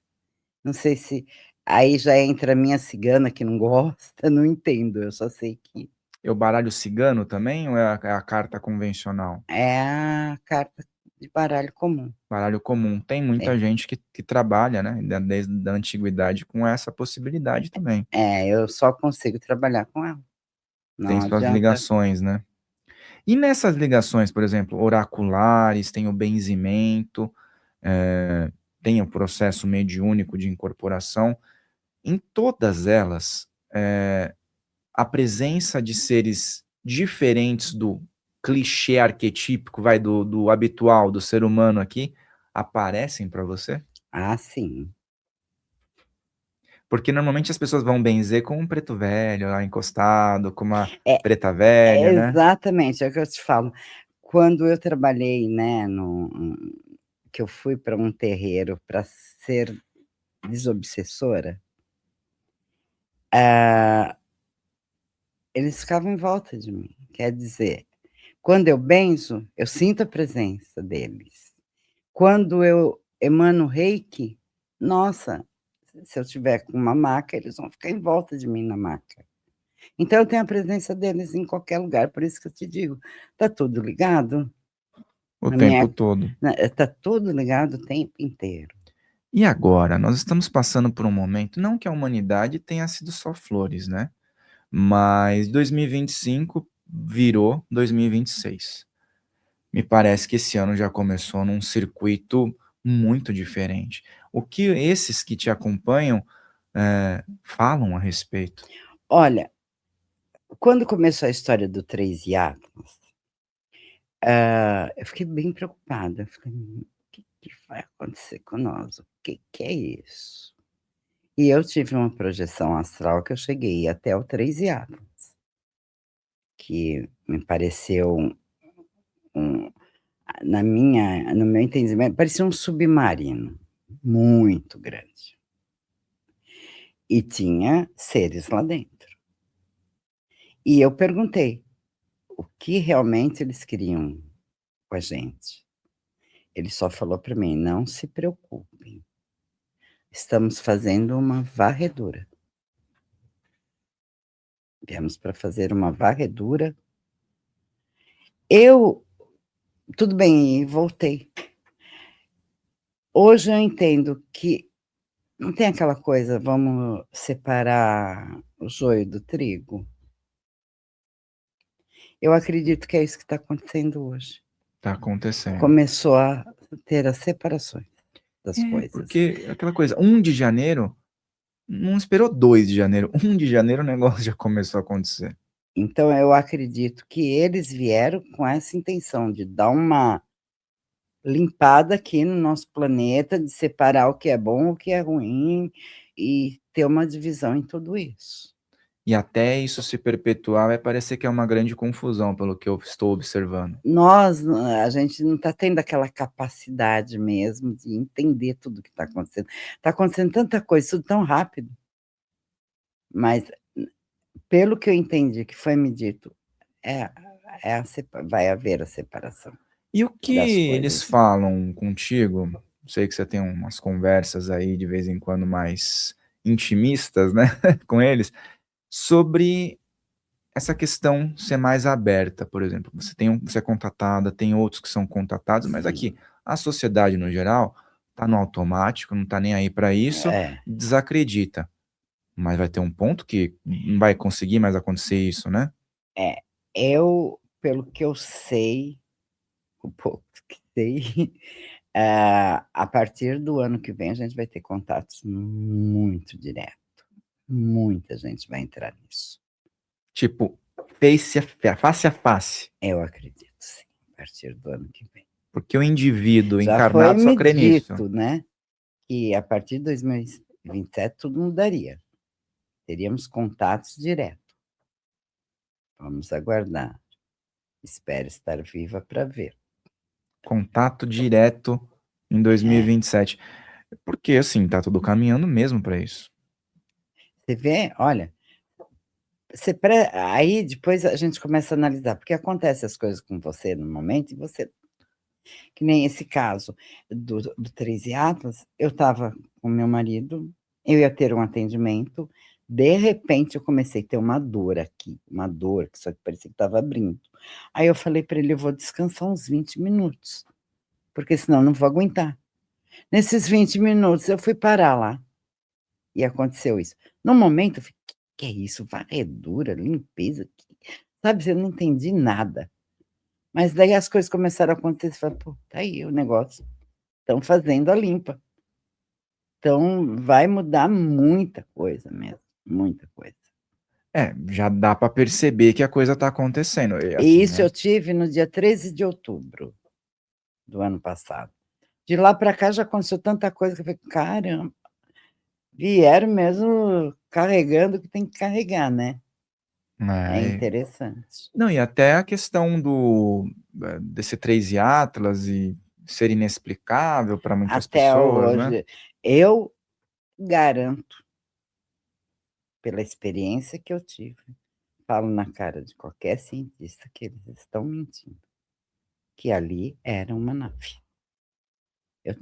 [SPEAKER 1] não sei se aí já entra a minha cigana que não gosta, não entendo, eu só sei que
[SPEAKER 2] É o baralho cigano também ou é a carta convencional?
[SPEAKER 1] é a carta de baralho comum.
[SPEAKER 2] Baralho comum. Tem muita
[SPEAKER 1] É,
[SPEAKER 2] gente que trabalha, né, desde a antiguidade com essa possibilidade também.
[SPEAKER 1] eu só consigo trabalhar com ela,
[SPEAKER 2] Tem
[SPEAKER 1] não
[SPEAKER 2] suas
[SPEAKER 1] adianta.
[SPEAKER 2] ligações, né. E nessas ligações, por exemplo, oraculares, tem o benzimento, eh, tem o processo mediúnico de incorporação, em todas elas, a presença de seres diferentes do clichê arquetípico, vai, do habitual, do ser humano aqui, aparecem para você?
[SPEAKER 1] Ah, sim.
[SPEAKER 2] Porque normalmente as pessoas vão benzer com um preto velho lá encostado, com uma
[SPEAKER 1] É,
[SPEAKER 2] preta velha, né.
[SPEAKER 1] exatamente, é o que eu te falo. Quando eu trabalhei, né, que eu fui para um terreiro para ser desobsessora, ah, eles ficavam em volta de mim. Quer dizer, quando eu benzo, eu sinto a presença deles. Quando eu emano reiki, nossa, se eu tiver com uma maca, eles vão ficar em volta de mim na maca. Então eu tenho a presença deles em qualquer lugar, por isso que eu te digo, tá tudo ligado
[SPEAKER 2] O
[SPEAKER 1] na
[SPEAKER 2] tempo
[SPEAKER 1] minha
[SPEAKER 2] todo.
[SPEAKER 1] tá tudo ligado o tempo inteiro.
[SPEAKER 2] E agora, nós estamos passando por um momento, não que a humanidade tenha sido só flores, né, mas 2025 virou 2026. Me parece que esse ano já começou num circuito muito diferente. O que esses que te acompanham, falam a respeito?
[SPEAKER 1] Olha, quando começou a história do 3 Atlas, eu fiquei bem preocupada, eu falei: o que que vai acontecer com nós? O que é isso?". E eu tive uma projeção astral que eu cheguei até o 3 Atlas, que me pareceu um no meu entendimento, parecia um submarino muito grande, e tinha seres lá dentro. E eu perguntei: "O que realmente eles queriam com a gente?". Ele só falou para mim: "Não se preocupem, estamos fazendo uma varredura. Viemos para fazer uma varredura". Eu tudo bem, e voltei. Hoje eu entendo que não tem aquela coisa, vamos separar o joio do trigo? Eu acredito que é isso que está acontecendo hoje.
[SPEAKER 2] Tá acontecendo.
[SPEAKER 1] Começou a ter as separações das
[SPEAKER 2] É,
[SPEAKER 1] coisas.
[SPEAKER 2] porque aquela coisa, 1 de janeiro, não esperou 2 de janeiro, 1 de janeiro o negócio já começou a acontecer.
[SPEAKER 1] Então eu acredito que eles vieram com essa intenção de dar uma limpada aqui no nosso planeta, de separar o que é bom, o que é ruim, e ter uma divisão em tudo isso.
[SPEAKER 2] E até isso se perpetuar, vai parecer que é uma grande confusão, pelo que eu estou observando.
[SPEAKER 1] A gente não está tendo aquela capacidade mesmo de entender tudo o que está acontecendo. Está acontecendo tanta coisa, tudo tão rápido, mas pelo que eu entendi que foi me dito, é é a sepa vai haver a separação
[SPEAKER 2] E o que
[SPEAKER 1] das
[SPEAKER 2] eles
[SPEAKER 1] coisas.
[SPEAKER 2] falam contigo? Sei que você tem umas conversas aí de vez em quando mais intimistas, né, com eles, sobre essa questão ser mais aberta, por exemplo, você é contatada, tem outros que são contatados, mas
[SPEAKER 1] Sim,
[SPEAKER 2] aqui, a sociedade no geral tá no automático, não tá nem aí para isso,
[SPEAKER 1] é.
[SPEAKER 2] desacredita. Mas vai ter um ponto que não vai conseguir mais acontecer isso, né?
[SPEAKER 1] É, eu, pelo que eu sei, o pouco que sei, a partir do ano que vem a gente vai ter contatos muito direto, muita gente vai entrar nisso.
[SPEAKER 2] Tipo, face a face,
[SPEAKER 1] Eu acredito sim, a partir do ano que vem.
[SPEAKER 2] porque o indivíduo
[SPEAKER 1] Já foi
[SPEAKER 2] encarnado só
[SPEAKER 1] me
[SPEAKER 2] crê nisso.
[SPEAKER 1] dito, né, que a partir de 2027 tudo mudaria, teríamos contatos direto. Vamos aguardar, espero estar viva para ver.
[SPEAKER 2] Contato direto em
[SPEAKER 1] É.
[SPEAKER 2] 2027. Porque, assim, tá tudo caminhando mesmo para isso.
[SPEAKER 1] Você vê, olha, aí depois a gente começa a analisar, porque acontece as coisas com você no momento e você que nem esse caso do 13 Atlas, eu estava com meu marido, eu ia ter um atendimento, de repente eu comecei a ter uma dor aqui, uma dor que só que parecia que estava abrindo. Aí eu falei para ele: "Eu vou descansar uns 20 minutos, porque senão eu não vou aguentar". Nesses 20 minutos eu fui parar lá, e aconteceu isso. No momento eu falei: Que é isso? Varredura, limpeza, sabe, eu não entendi nada. Mas daí as coisas começaram a acontecer, falei: "Pô, tá aí o negócio, estão fazendo a limpa". Então vai mudar muita coisa mesmo, muita coisa.
[SPEAKER 2] É, já dá para perceber que a coisa tá acontecendo, e
[SPEAKER 1] E
[SPEAKER 2] assim,
[SPEAKER 1] isso
[SPEAKER 2] né.
[SPEAKER 1] eu tive no dia 13 de outubro do ano passado. De lá para cá já aconteceu tanta coisa que eu falei: "Caramba, vieram mesmo carregando o que tem que carregar, né". É
[SPEAKER 2] É,
[SPEAKER 1] interessante.
[SPEAKER 2] não, e até a questão desse 3 Atlas e ser inexplicável para muitas
[SPEAKER 1] Até
[SPEAKER 2] pessoas, né.
[SPEAKER 1] hoje eu garanto, pela experiência que eu tive, falo na cara de qualquer cientista que eles estão mentindo, que ali era uma nave. Eu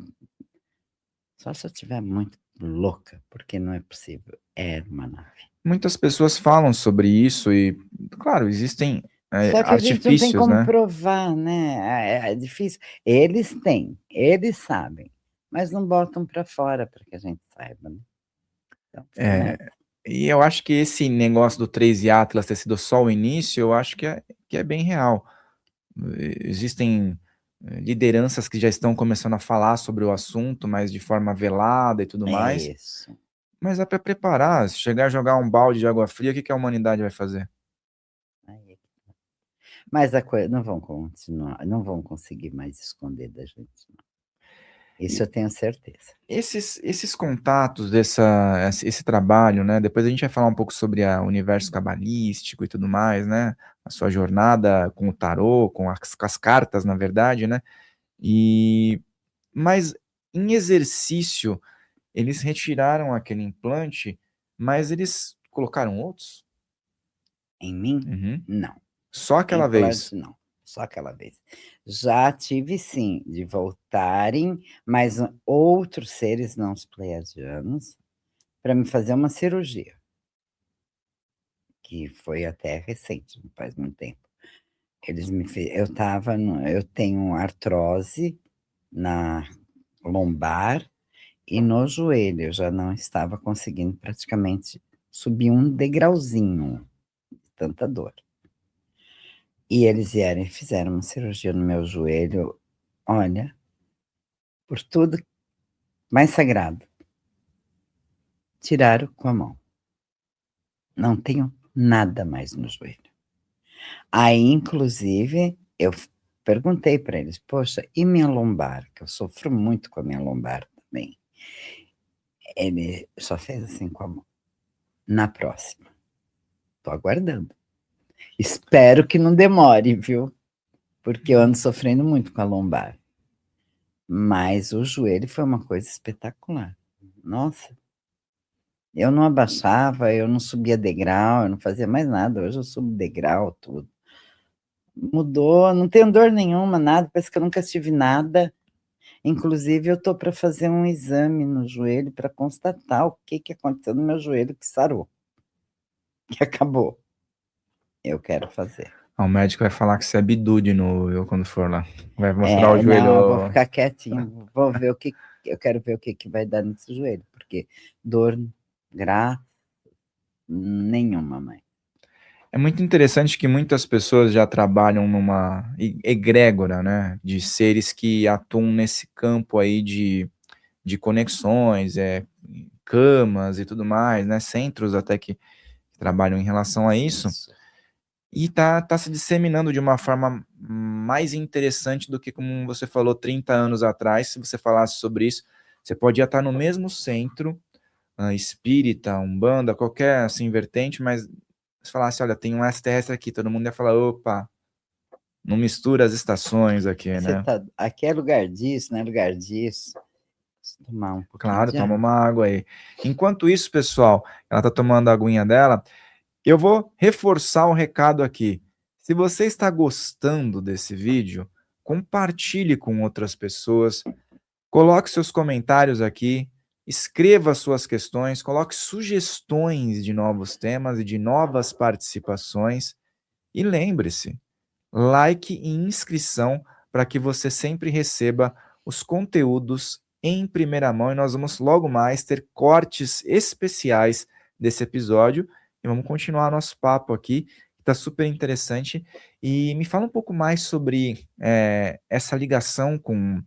[SPEAKER 1] só se eu estiver muito louca, porque não é possível, era uma nave.
[SPEAKER 2] Muitas pessoas falam sobre isso e, claro, existem,
[SPEAKER 1] Só que a gente não tem
[SPEAKER 2] artifícios,
[SPEAKER 1] como
[SPEAKER 2] né.
[SPEAKER 1] provar, né, é difícil. Eles têm, eles sabem, mas não botam para fora para que a gente saiba, né. Então fica
[SPEAKER 2] É,
[SPEAKER 1] nessa.
[SPEAKER 2] e eu acho que esse negócio do 3 Atlas ter sido só o início, eu acho que é bem real. Existem lideranças que já estão começando a falar sobre o assunto, mas de forma velada e tudo
[SPEAKER 1] É
[SPEAKER 2] mais.
[SPEAKER 1] isso.
[SPEAKER 2] Mas é para preparar. Se chegar a jogar um balde de água fria, o que que a humanidade vai fazer?
[SPEAKER 1] Aí é que tá. Mas a coisa não vão continuar, não vão conseguir mais esconder da gente não. Isso eu tenho certeza.
[SPEAKER 2] Esses contatos, esse trabalho, né? Depois a gente vai falar um pouco sobre o universo cabalístico e tudo mais, né? A sua jornada com o tarô, com as cartas, na verdade, né? Mas em exercício, eles retiraram aquele implante, mas eles colocaram outros?
[SPEAKER 1] Em mim?
[SPEAKER 2] Uhum.
[SPEAKER 1] Não.
[SPEAKER 2] Só aquela vez.
[SPEAKER 1] Implante não, só aquela vez. Já tive sim, de voltarem, mas outros seres não os pleiadianos, para me fazer uma cirurgia, que foi até recente, não faz muito tempo. Eles me fe eu tenho artrose na lombar e no joelho, eu já não estava conseguindo praticamente subir um degrauzinho, de tanta dor. E eles vieram e fizeram uma cirurgia no meu joelho, olha, por tudo mais sagrado, tiraram com a mão. Não tenho nada mais no joelho. Aí, inclusive, eu perguntei para eles: "Poxa, e minha lombar?", que eu sofro muito com a minha lombar também. Ele só fez assim com a mão: "Na próxima, tô aguardando. Espero que não demore, viu, porque eu ando sofrendo muito com a lombar". Mas o joelho foi uma coisa espetacular. Nossa, eu não abaixava, eu não subia degrau, eu não fazia mais nada, hoje eu subo degrau, tudo. Mudou, não tenho dor nenhuma, nada, parece que eu nunca tive nada. Inclusive eu tô para fazer um exame no joelho para constatar o que que aconteceu no meu joelho que sarou, que acabou. Eu quero fazer.
[SPEAKER 2] O médico vai falar que você é bidude quando for lá. Vai mostrar o
[SPEAKER 1] Não, eu vou
[SPEAKER 2] joelho.
[SPEAKER 1] ficar quietinha, vou ver o que eu quero ver o que que vai dar nesse joelho, porque dor, gra nenhuma mãe.
[SPEAKER 2] É muito interessante que muitas pessoas já trabalham numa egrégora, né, de seres que atuam nesse campo aí de conexões, camas e tudo mais, né, centros até que trabalham em relação a isso,
[SPEAKER 1] Isso.
[SPEAKER 2] e tá se disseminando de uma forma mais interessante do que, como você falou, 30 anos atrás. Se você falasse sobre isso, você podia estar no mesmo centro, espírita, umbanda, qualquer assim vertente, mas se falasse: "Olha, tem um extraterrestre aqui", todo mundo ia falar: "Opa, não mistura as estações aqui",
[SPEAKER 1] Você
[SPEAKER 2] né.
[SPEAKER 1] tá aqui é lugar disso, não é lugar disso. Preciso tomar um pouquinho
[SPEAKER 2] Claro,
[SPEAKER 1] de
[SPEAKER 2] toma
[SPEAKER 1] água.
[SPEAKER 2] uma água aí. Enquanto isso, pessoal, ela tá tomando a aguinha dela, eu vou reforçar o recado aqui. Se você está gostando desse vídeo, compartilhe com outras pessoas, coloque seus comentários aqui, escreva suas questões, coloque sugestões de novos temas e de novas participações. E lembre-se, like e inscrição para que você sempre receba os conteúdos em primeira mão, e nós vamos logo mais ter cortes especiais desse episódio e vamos continuar nosso papo aqui, que está super interessante. E me fala um pouco mais sobre essa ligação com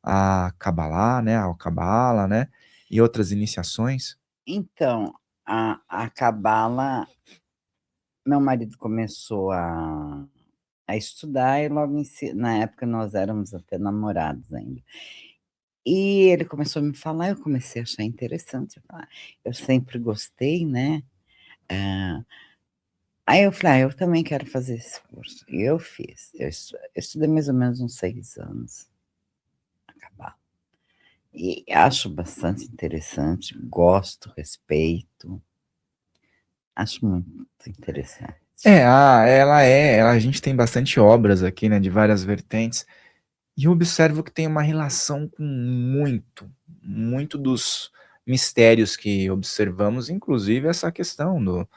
[SPEAKER 2] a Kabbalah, né, a Cabala, né, e outras iniciações.
[SPEAKER 1] Então, a cabala, meu marido começou a estudar e logo na época nós éramos até namorados ainda. E ele começou a me falar, eu comecei a achar interessante, eu sempre gostei, né, hã, aí eu falei: "Ah, eu também quero fazer esse curso", e eu fiz. Eu estudei mais ou menos uns 6 anos, a cabala. E acho bastante interessante, gosto, respeito, acho muito interessante.
[SPEAKER 2] A gente tem bastante obras aqui, né, de várias vertentes, e eu observo que tem uma relação com muito dos mistérios que observamos, inclusive essa questão do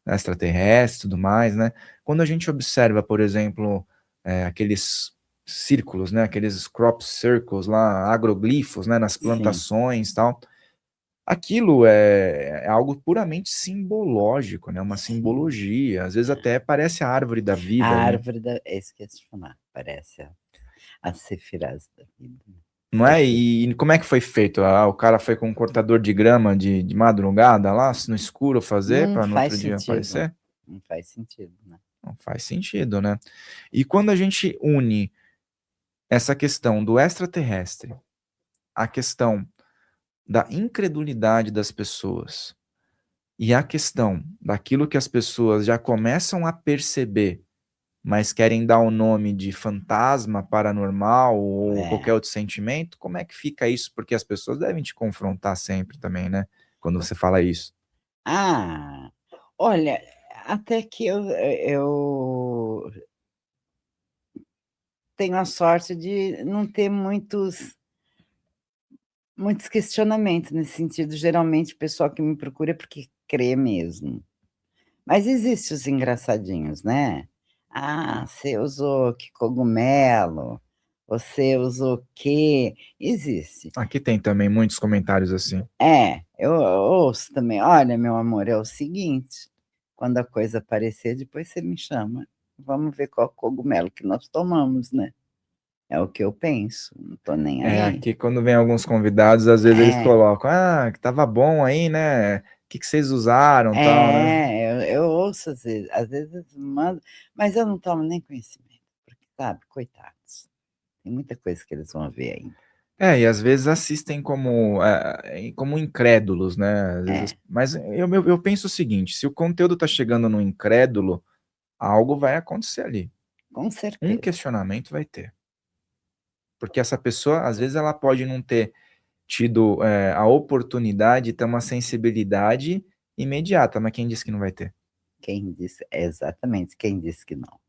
[SPEAKER 2] extraterrestre e tudo mais, né. Quando a gente observa, por exemplo, aqueles círculos, né, aqueles crop circles lá, agroglifos, né, nas
[SPEAKER 1] Sim.
[SPEAKER 2] plantações, tal, aquilo é algo puramente simbológico, né? Uma
[SPEAKER 1] Sim.
[SPEAKER 2] simbologia. Às vezes até parece a árvore da
[SPEAKER 1] A
[SPEAKER 2] vida, né?
[SPEAKER 1] árvore da é isso que eu ia te falar, parece a Sefirás da vida, né.
[SPEAKER 2] Não é?
[SPEAKER 1] Sefira
[SPEAKER 2] E como é que foi feito? O cara foi com um cortador de grama de madrugada lá, no escuro fazer,
[SPEAKER 1] não
[SPEAKER 2] para no
[SPEAKER 1] faz
[SPEAKER 2] outro dia
[SPEAKER 1] sentido,
[SPEAKER 2] aparecer?
[SPEAKER 1] não faz sentido, né.
[SPEAKER 2] Não faz sentido, né? E quando a gente une essa questão do extraterrestre, a questão da incredulidade das pessoas e a questão daquilo que as pessoas já começam a perceber, mas querem dar o nome de fantasma, paranormal ou qualquer
[SPEAKER 1] É.
[SPEAKER 2] outro sentimento, como é que fica isso? Porque as pessoas devem te confrontar sempre também, né? Quando você fala isso.
[SPEAKER 1] Ah, olha, até que eu tenho a sorte de não ter muitos questionamentos nesse sentido. Geralmente o pessoal que me procura é porque crê mesmo. Mas existe os engraçadinhos, né. "Ah, você usou que cogumelo? Você usou o quê?" Existe.
[SPEAKER 2] Aqui tem também muitos comentários assim.
[SPEAKER 1] É, eu ouço também: "Olha, meu amor, é o seguinte, quando a coisa aparecer, depois você me chama. Vamos ver qual cogumelo que nós tomamos, né". É o que eu penso, não tô nem
[SPEAKER 2] É,
[SPEAKER 1] aí.
[SPEAKER 2] aqui quando vem alguns convidados, às vezes eles
[SPEAKER 1] É,
[SPEAKER 2] colocam: "Ah, que estava bom aí, né? Que vocês usaram, tal, né?"
[SPEAKER 1] eu ouço às vezes mando, mas eu não tomo nem conhecimento, porque, sabe, coitados, tem muita coisa que eles vão ver ainda.
[SPEAKER 2] É, e às vezes assistem como incrédulos, né, às vezes
[SPEAKER 1] É,
[SPEAKER 2] mas eu penso o seguinte, se o conteúdo tá chegando no incrédulo, algo vai acontecer ali,
[SPEAKER 1] com
[SPEAKER 2] um
[SPEAKER 1] certeza.
[SPEAKER 2] questionamento vai ter. Porque essa pessoa, às vezes, ela pode não ter tido, a oportunidade de ter uma sensibilidade imediata, mas quem disse que não vai ter?
[SPEAKER 1] Quem disse exatamente, quem disse que não.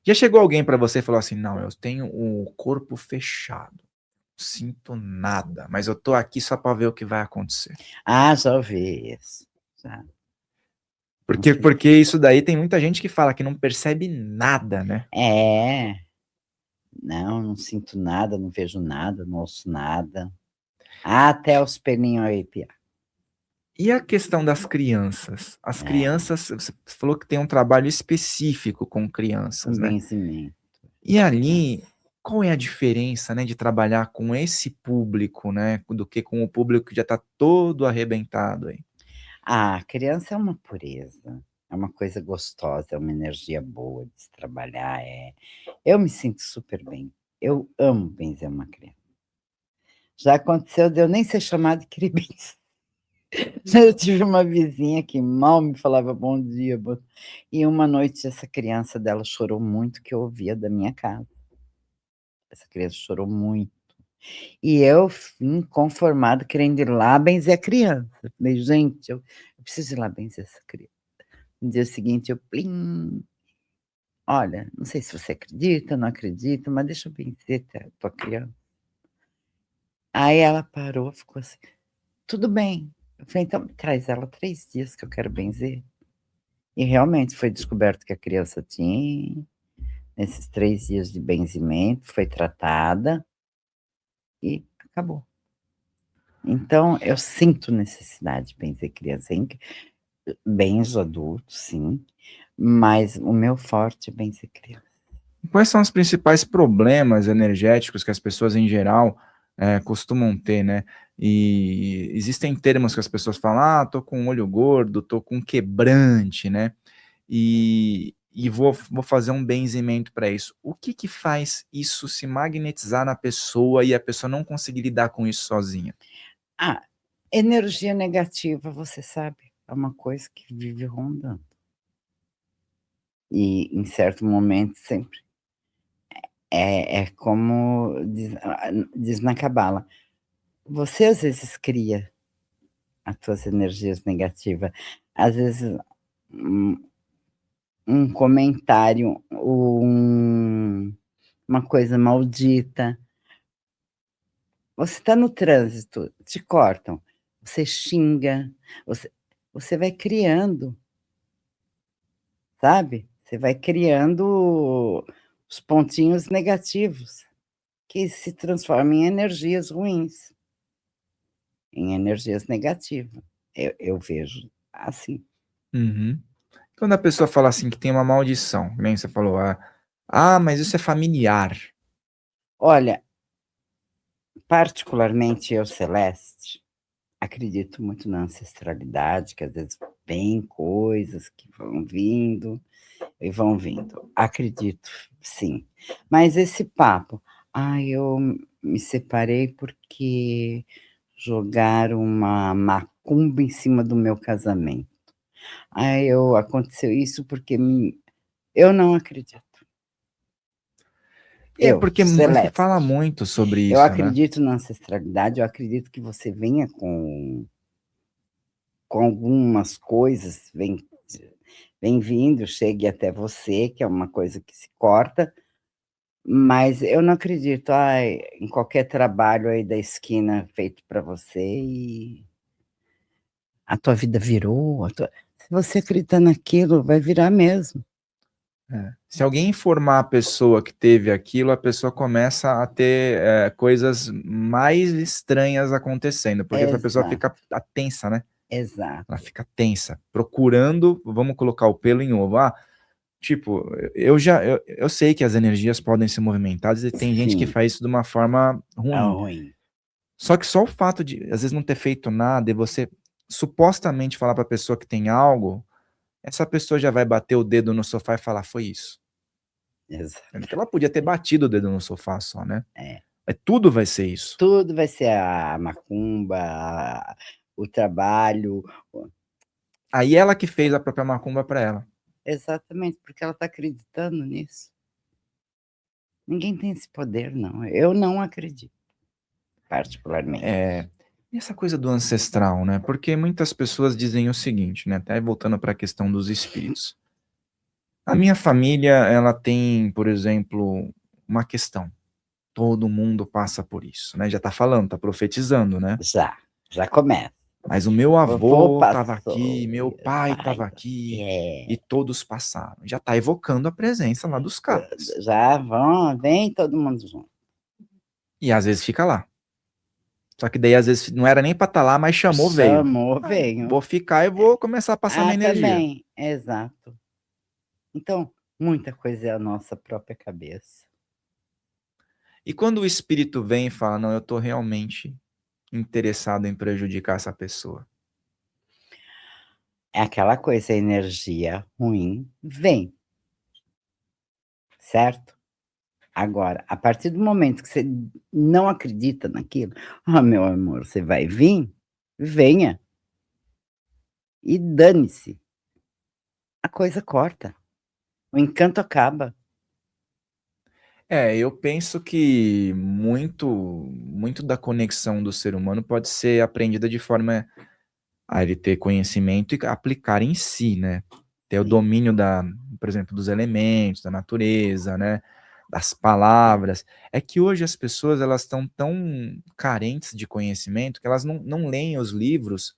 [SPEAKER 2] Já chegou alguém pra você e falou assim: "Não, eu tenho o corpo fechado, não sinto nada, mas eu tô aqui só pra ver o que vai acontecer"?
[SPEAKER 1] Ah, já ouvi isso, já, com
[SPEAKER 2] Porque
[SPEAKER 1] certeza.
[SPEAKER 2] isso daí tem muita gente que fala que não percebe nada, né.
[SPEAKER 1] É, não, não sinto nada, não vejo nada, não ouço nada, até os pelinhos arrepiar.
[SPEAKER 2] E a questão das crianças? As
[SPEAKER 1] É,
[SPEAKER 2] crianças, você falou que tem um trabalho específico com
[SPEAKER 1] com
[SPEAKER 2] crianças, né.
[SPEAKER 1] benzimento,
[SPEAKER 2] E ali,
[SPEAKER 1] criança.
[SPEAKER 2] qual é a diferença, né, de trabalhar com esse público, né, do que com o público que já está todo arrebentado aí?
[SPEAKER 1] Ah, criança é uma pureza, é uma coisa gostosa, é uma energia boa de se trabalhar, eu me sinto super bem, eu amo benzer uma criança. Já aconteceu de eu nem ser chamada e querer benzer. Eu tive uma vizinha que mal me falava bom dia, e uma noite essa criança dela chorou muito que eu ouvia da minha casa. Essa criança chorou muito. E eu inconformada querendo ir lá benzer a criança. Falei: "Gente, eu preciso ir lá benzer essa criança". No dia seguinte eu plim: "Olha, não sei se você acredita, não acredita, mas deixa eu benzer tua criança". Aí ela parou, ficou assim: "Tudo bem". Eu falei: "Então traz ela 3 dias que eu quero benzer". E realmente foi descoberto que a criança tinha, nesses 3 dias de benzimento, foi tratada e acabou. Então eu sinto necessidade de benzer criança, benzo adultos, sim, mas o meu forte é benzer criança.
[SPEAKER 2] Quais são os principais problemas energéticos que as pessoas em geral, costumam ter, né? E existem termos que as pessoas falam: "Ah, tô com olho gordo, tô com quebrante", né? E vou fazer um benzimento para isso. O que que faz isso se magnetizar na pessoa e a pessoa não conseguir lidar com isso sozinha?
[SPEAKER 1] Ah, energia negativa, você sabe, é uma coisa que vive rondando. E em certo momento sempre é como diz na cabala, você às vezes cria as tuas energias negativas, às vezes um um comentário, uma coisa maldita, você está no trânsito, te cortam, você xinga, você você vai criando, sabe, você vai criando os pontinhos negativos, que se transformam em energias ruins. em energias negativas. Eu vejo assim.
[SPEAKER 2] Uhum. Quando a pessoa fala assim que tem uma maldição, que nem você falou, mas isso é familiar.
[SPEAKER 1] Olha, particularmente eu, Celeste, acredito muito na ancestralidade, que às vezes vem coisas que vão vindo e vão vindo. Acredito, sim. Mas esse papo: eu me separei porque jogaram uma macumba em cima do meu casamento. Eu aconteceu isso porque eu não acredito.
[SPEAKER 2] E é
[SPEAKER 1] Eu,
[SPEAKER 2] porque se fala
[SPEAKER 1] Celeste,
[SPEAKER 2] muito sobre
[SPEAKER 1] eu
[SPEAKER 2] isso, né.
[SPEAKER 1] acredito na ancestralidade, eu acredito que você venha com algumas coisas, vem vindo, chegue até você, que é uma coisa que se corta, mas eu não acredito, em qualquer trabalho aí da esquina feito para você e a tua vida virou, se você acreditar naquilo, vai virar mesmo.
[SPEAKER 2] É. Se alguém informar a pessoa que teve aquilo, a pessoa começa a ter, coisas mais estranhas acontecendo, porque a pessoa
[SPEAKER 1] Exato,
[SPEAKER 2] fica tensa, né. Ela
[SPEAKER 1] exato.
[SPEAKER 2] fica tensa, procurando, vamos colocar o pelo em ovo. Tipo, eu sei que as energias podem ser movimentadas e tem gente que
[SPEAKER 1] Sim,
[SPEAKER 2] faz isso de uma forma
[SPEAKER 1] é
[SPEAKER 2] ruim.
[SPEAKER 1] ruim.
[SPEAKER 2] Só que só o fato de, às vezes, não ter feito nada e você supostamente falar pra pessoa que tem algo, essa pessoa já vai bater o dedo no sofá e falar: "Foi isso". Sendo que ela podia ter
[SPEAKER 1] Exatamente.
[SPEAKER 2] batido o dedo no sofá só, né.
[SPEAKER 1] É.
[SPEAKER 2] Tudo vai ser isso.
[SPEAKER 1] Tudo vai ser a macumba, o trabalho,
[SPEAKER 2] Aí ela que fez a própria macumba pra ela.
[SPEAKER 1] exatamente, porque ela está acreditando nisso. Ninguém tem esse poder não, eu não acredito, particularmente.
[SPEAKER 2] E essa coisa do ancestral, né, porque muitas pessoas dizem o seguinte, né, até voltando pra questão dos espíritos. A minha família, ela tem, por exemplo, uma questão, todo mundo passa por isso, né, já tá falando, tá profetizando, né.
[SPEAKER 1] Já começa.
[SPEAKER 2] Mas o meu
[SPEAKER 1] Vovô
[SPEAKER 2] avô estava
[SPEAKER 1] passou,
[SPEAKER 2] aqui, meu
[SPEAKER 1] e
[SPEAKER 2] pai
[SPEAKER 1] pai
[SPEAKER 2] estava aqui, e
[SPEAKER 1] é,
[SPEAKER 2] todos passaram. Já tá evocando a presença lá dos caras.
[SPEAKER 1] já vem todo mundo junto.
[SPEAKER 2] E às vezes fica lá. Só que daí às vezes não era nem pra estar lá, mas chamou, veio.
[SPEAKER 1] Chamou,
[SPEAKER 2] Vou
[SPEAKER 1] venho.
[SPEAKER 2] ficar e vou começar a passar minha energia.
[SPEAKER 1] Também, exato. Então, muita coisa é a nossa própria cabeça.
[SPEAKER 2] E quando o espírito vem e fala: "Não, eu tô realmente interessado em prejudicar essa pessoa".
[SPEAKER 1] É aquela coisa, a energia ruim vem, certo? Agora, a partir do momento que você não acredita naquilo, meu amor, você vai vir? Venha, e dane-se, a coisa corta, o encanto acaba.
[SPEAKER 2] Eu penso que muito da conexão do ser humano pode ser aprendida de forma a ele ter conhecimento e aplicar em si, né. Ter o
[SPEAKER 1] Sim,
[SPEAKER 2] domínio por exemplo, dos elementos, da natureza, né, das palavras. É que hoje as pessoas elas estão tão carentes de conhecimento que elas não leem os livros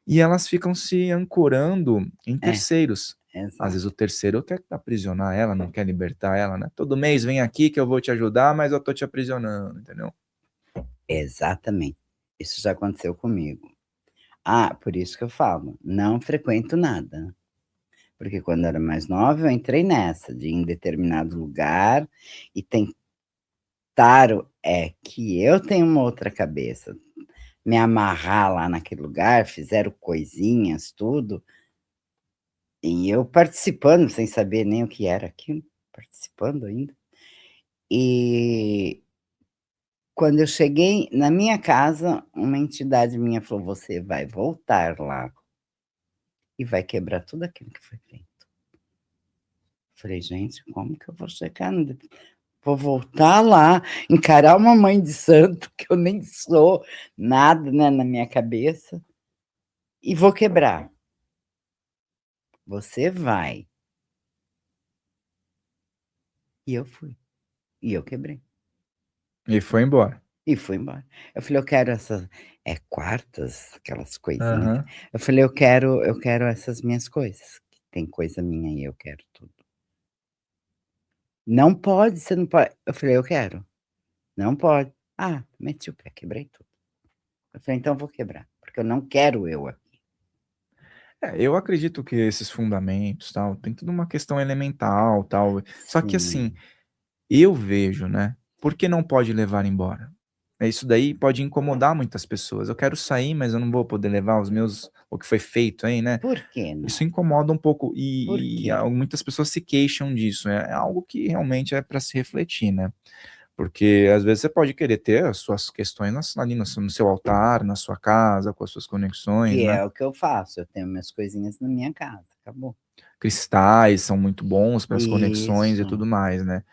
[SPEAKER 2] e elas ficam se ancorando em
[SPEAKER 1] é,
[SPEAKER 2] terceiros. Às vezes o
[SPEAKER 1] exato,
[SPEAKER 2] terceiro quer aprisionar ela, não quer libertar ela, né. "Todo mês vem aqui que eu vou te ajudar, mas eu tô te aprisionando", entendeu.
[SPEAKER 1] exatamente. Isso já aconteceu comigo. Por isso que eu falo, não frequento nada, porque quando eu era mais nova eu entrei nessa, de ir em determinado lugar e tentaram que eu tenho uma outra cabeça, me amarrar lá naquele lugar, fizeram coisinhas, tudo, e eu participando, sem saber nem o que era aquilo, participando ainda. E quando eu cheguei na minha casa, uma entidade minha falou: "Você vai voltar lá e vai quebrar tudo aquilo que foi feito". Falei: "Gente, como que eu vou chegar no de vou voltar lá, encarar uma mãe de santo, que eu nem sou nada, né, na minha cabeça, e vou quebrar". "Você vai". E eu fui, e eu quebrei.
[SPEAKER 2] E foi embora.
[SPEAKER 1] E fui embora. Eu falei: "Eu quero essas, quartas, aquelas coisinhas".
[SPEAKER 2] Aham.
[SPEAKER 1] Eu falei: "Eu quero essas minhas coisas, que tem coisa minha aí, eu quero tudo". "Não pode, você não pode". Eu falei: "Eu quero". "Não pode". Meti o pé, quebrei tudo. Eu falei: "Então eu vou quebrar, porque eu não quero eu aqui".
[SPEAKER 2] Eu acredito que esses fundamentos, tal, tem tudo uma questão elemental, tal. Só que assim,
[SPEAKER 1] Sim.
[SPEAKER 2] eu vejo, né, por que não pode levar embora? Isso daí pode incomodar muitas pessoas. Eu quero sair, mas eu não vou poder levar os meus o que foi feito aí, né.
[SPEAKER 1] Por que não?
[SPEAKER 2] Isso incomoda um pouco
[SPEAKER 1] Por quê?
[SPEAKER 2] muitas pessoas se queixam disso. É algo que realmente é para se refletir, né. Porque às vezes você pode querer ter as suas questões ali no seu altar, na sua casa, com as suas conexões,
[SPEAKER 1] Que
[SPEAKER 2] né.
[SPEAKER 1] é o que eu faço, eu tenho minhas coisinhas na minha casa, acabou.
[SPEAKER 2] Cristais são muito bons para as conexões e
[SPEAKER 1] Isso.
[SPEAKER 2] tudo mais, né.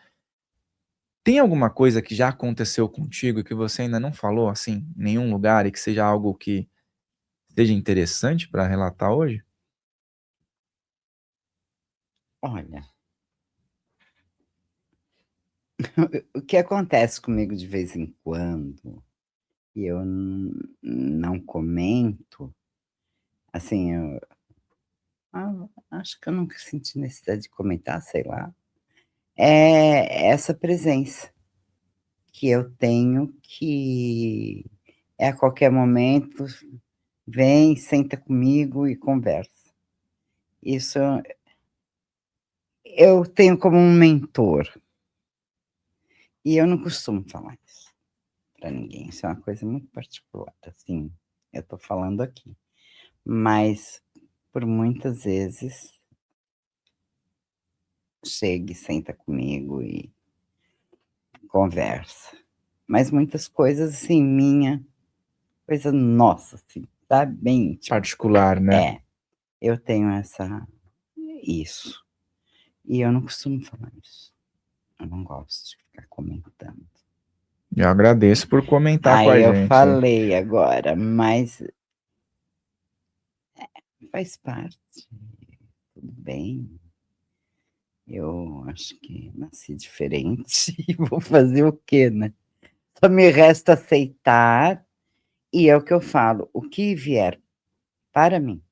[SPEAKER 2] Tem alguma coisa que já aconteceu contigo que você ainda não falou, assim, em nenhum lugar e que seja algo que seja interessante para relatar hoje?
[SPEAKER 1] Olha, o que acontece comigo de vez em quando, e eu não comento, assim, acho que eu nunca senti necessidade de comentar, sei lá, é essa presença que eu tenho que a qualquer momento vem, senta comigo e conversa. Isso eu tenho como um mentor, e eu não costumo falar isso para ninguém, isso é uma coisa muito particular, assim, eu tô falando aqui. Mas por muitas vezes chega e senta comigo e conversa. Mas muitas coisas, assim, minha, coisa nossa, assim, sabe, bem íntima.
[SPEAKER 2] Particular, né.
[SPEAKER 1] É, eu tenho isso. E eu não costumo falar isso. Eu não gosto de ficar comentando.
[SPEAKER 2] Eu agradeço por comentar com
[SPEAKER 1] Aí
[SPEAKER 2] a
[SPEAKER 1] eu
[SPEAKER 2] gente aí.
[SPEAKER 1] falei agora, mas faz parte, tudo bem. Eu acho que nasci diferente e vou fazer o quê, né? Só me resta aceitar, e é o que eu falo, o que vier para mim,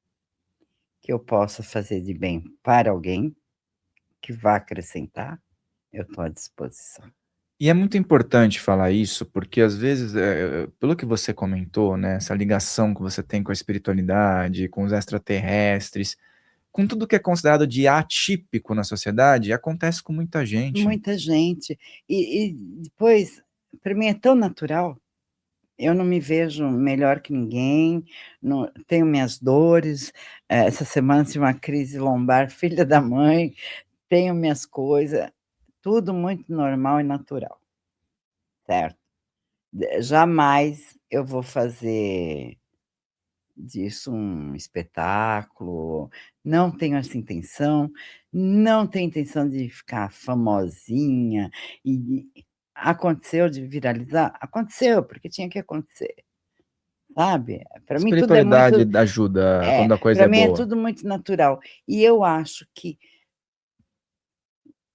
[SPEAKER 1] que eu possa fazer de bem para alguém, que vá acrescentar, eu estou à disposição.
[SPEAKER 2] E é muito importante falar isso, porque às vezes, pelo que você comentou, né, essa ligação que você tem com a espiritualidade, com os extraterrestres, com tudo que é considerado de atípico na sociedade, acontece com muita gente.
[SPEAKER 1] Muita gente. E depois, para mim é tão natural, eu não me vejo melhor que ninguém, não tenho minhas dores, essa semana tive uma crise lombar filha da mãe, tenho minhas coisas, tudo muito normal e natural, certo? Jamais eu vou fazer disso um espetáculo, não tenho essa intenção, não tenho intenção de ficar famosinha aconteceu de viralizar? Aconteceu, porque tinha que acontecer, sabe. Para mim tudo é
[SPEAKER 2] Espiritualidade
[SPEAKER 1] muito
[SPEAKER 2] ajuda quando a coisa
[SPEAKER 1] para
[SPEAKER 2] é
[SPEAKER 1] mim é
[SPEAKER 2] boa.
[SPEAKER 1] tudo muito natural. E eu acho que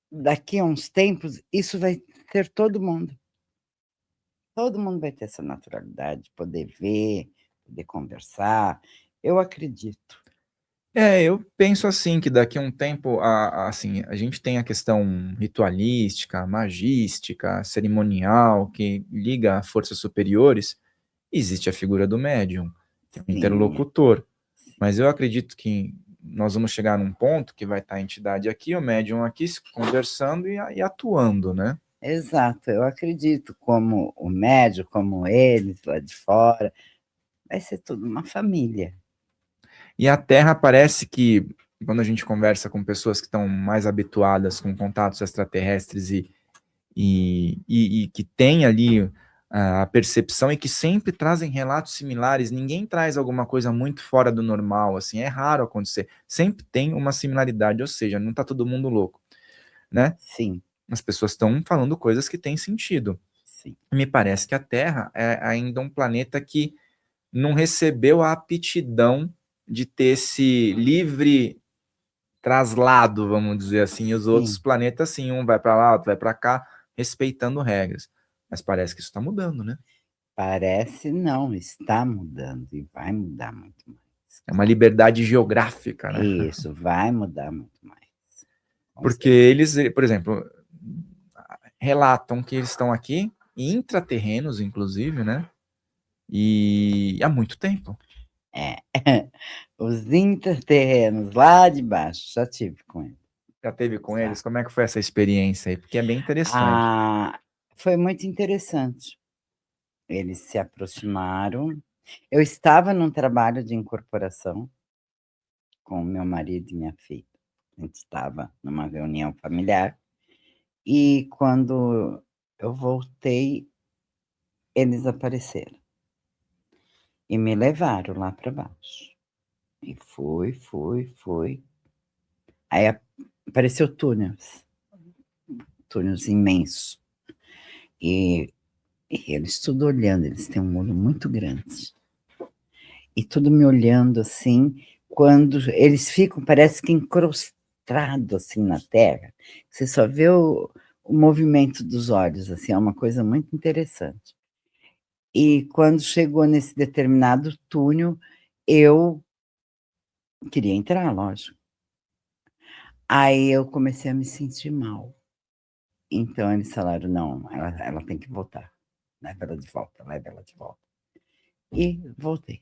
[SPEAKER 1] daqui a uns tempos isso vai ter todo mundo. Todo mundo vai ter essa naturalidade de poder ver, poder conversar, eu acredito.
[SPEAKER 2] Eu penso assim, que daqui a um tempo, assim, a gente tem a questão ritualística, magística, cerimonial, que liga a forças superiores, existe a figura do médium, que é o
[SPEAKER 1] Sim.
[SPEAKER 2] interlocutor. Mas eu acredito que nós vamos chegar num ponto que vai estar a entidade aqui, o médium aqui, se conversando e atuando, né.
[SPEAKER 1] Exato, eu acredito, como o médico, como eles lá de fora, vai ser tudo uma família.
[SPEAKER 2] E a Terra parece que, quando a gente conversa com pessoas que estão mais habituadas com contatos extraterrestres e que têm ali a percepção e que sempre trazem relatos similares, ninguém traz alguma coisa muito fora do normal, assim, é raro acontecer. Sempre tem uma similaridade, ou seja, não está todo mundo louco, né.
[SPEAKER 1] Sim,
[SPEAKER 2] As pessoas estão falando coisas que têm sentido.
[SPEAKER 1] sim,
[SPEAKER 2] Me parece que a Terra é ainda um planeta que não recebeu a aptidão de ter esse livre traslado, vamos dizer assim, e os outros
[SPEAKER 1] sim.
[SPEAKER 2] planetas sim, um vai para lá, outro vai para cá, respeitando regras. Mas parece que isso está mudando, né.
[SPEAKER 1] Parece não, está mudando e vai mudar muito mais.
[SPEAKER 2] É uma liberdade geográfica, né.
[SPEAKER 1] Isso, vai mudar muito mais, com
[SPEAKER 2] Porque
[SPEAKER 1] certeza.
[SPEAKER 2] eles, por exemplo, relatam que eles estão aqui, intraterrenos inclusive, né, E há muito tempo.
[SPEAKER 1] É. Os intraterrenos lá de baixo, já tive com eles.
[SPEAKER 2] Já teve com
[SPEAKER 1] Já.
[SPEAKER 2] eles? Como é que foi essa experiência aí? Porque é bem interessante.
[SPEAKER 1] Ah, foi muito interessante. Eles se aproximaram. Eu estava num trabalho de incorporação com meu marido e minha filha. A gente estava numa reunião familiar e quando eu voltei, eles apareceram e me levaram lá para baixo. E fui. Aí apareceu túneis imensos. E eles tudo olhando, eles têm um olho muito grande. E tudo me olhando assim, quando eles ficam, parece que encrostados assim na terra. Você só vê o movimento dos olhos, assim, é uma coisa muito interessante. E quando chegou nesse determinado túnel, eu queria entrar, lógico. Aí eu comecei a me sentir mal. Então eles falaram: "Não, ela tem que voltar. Leva ela de volta, leva ela de volta". E voltei.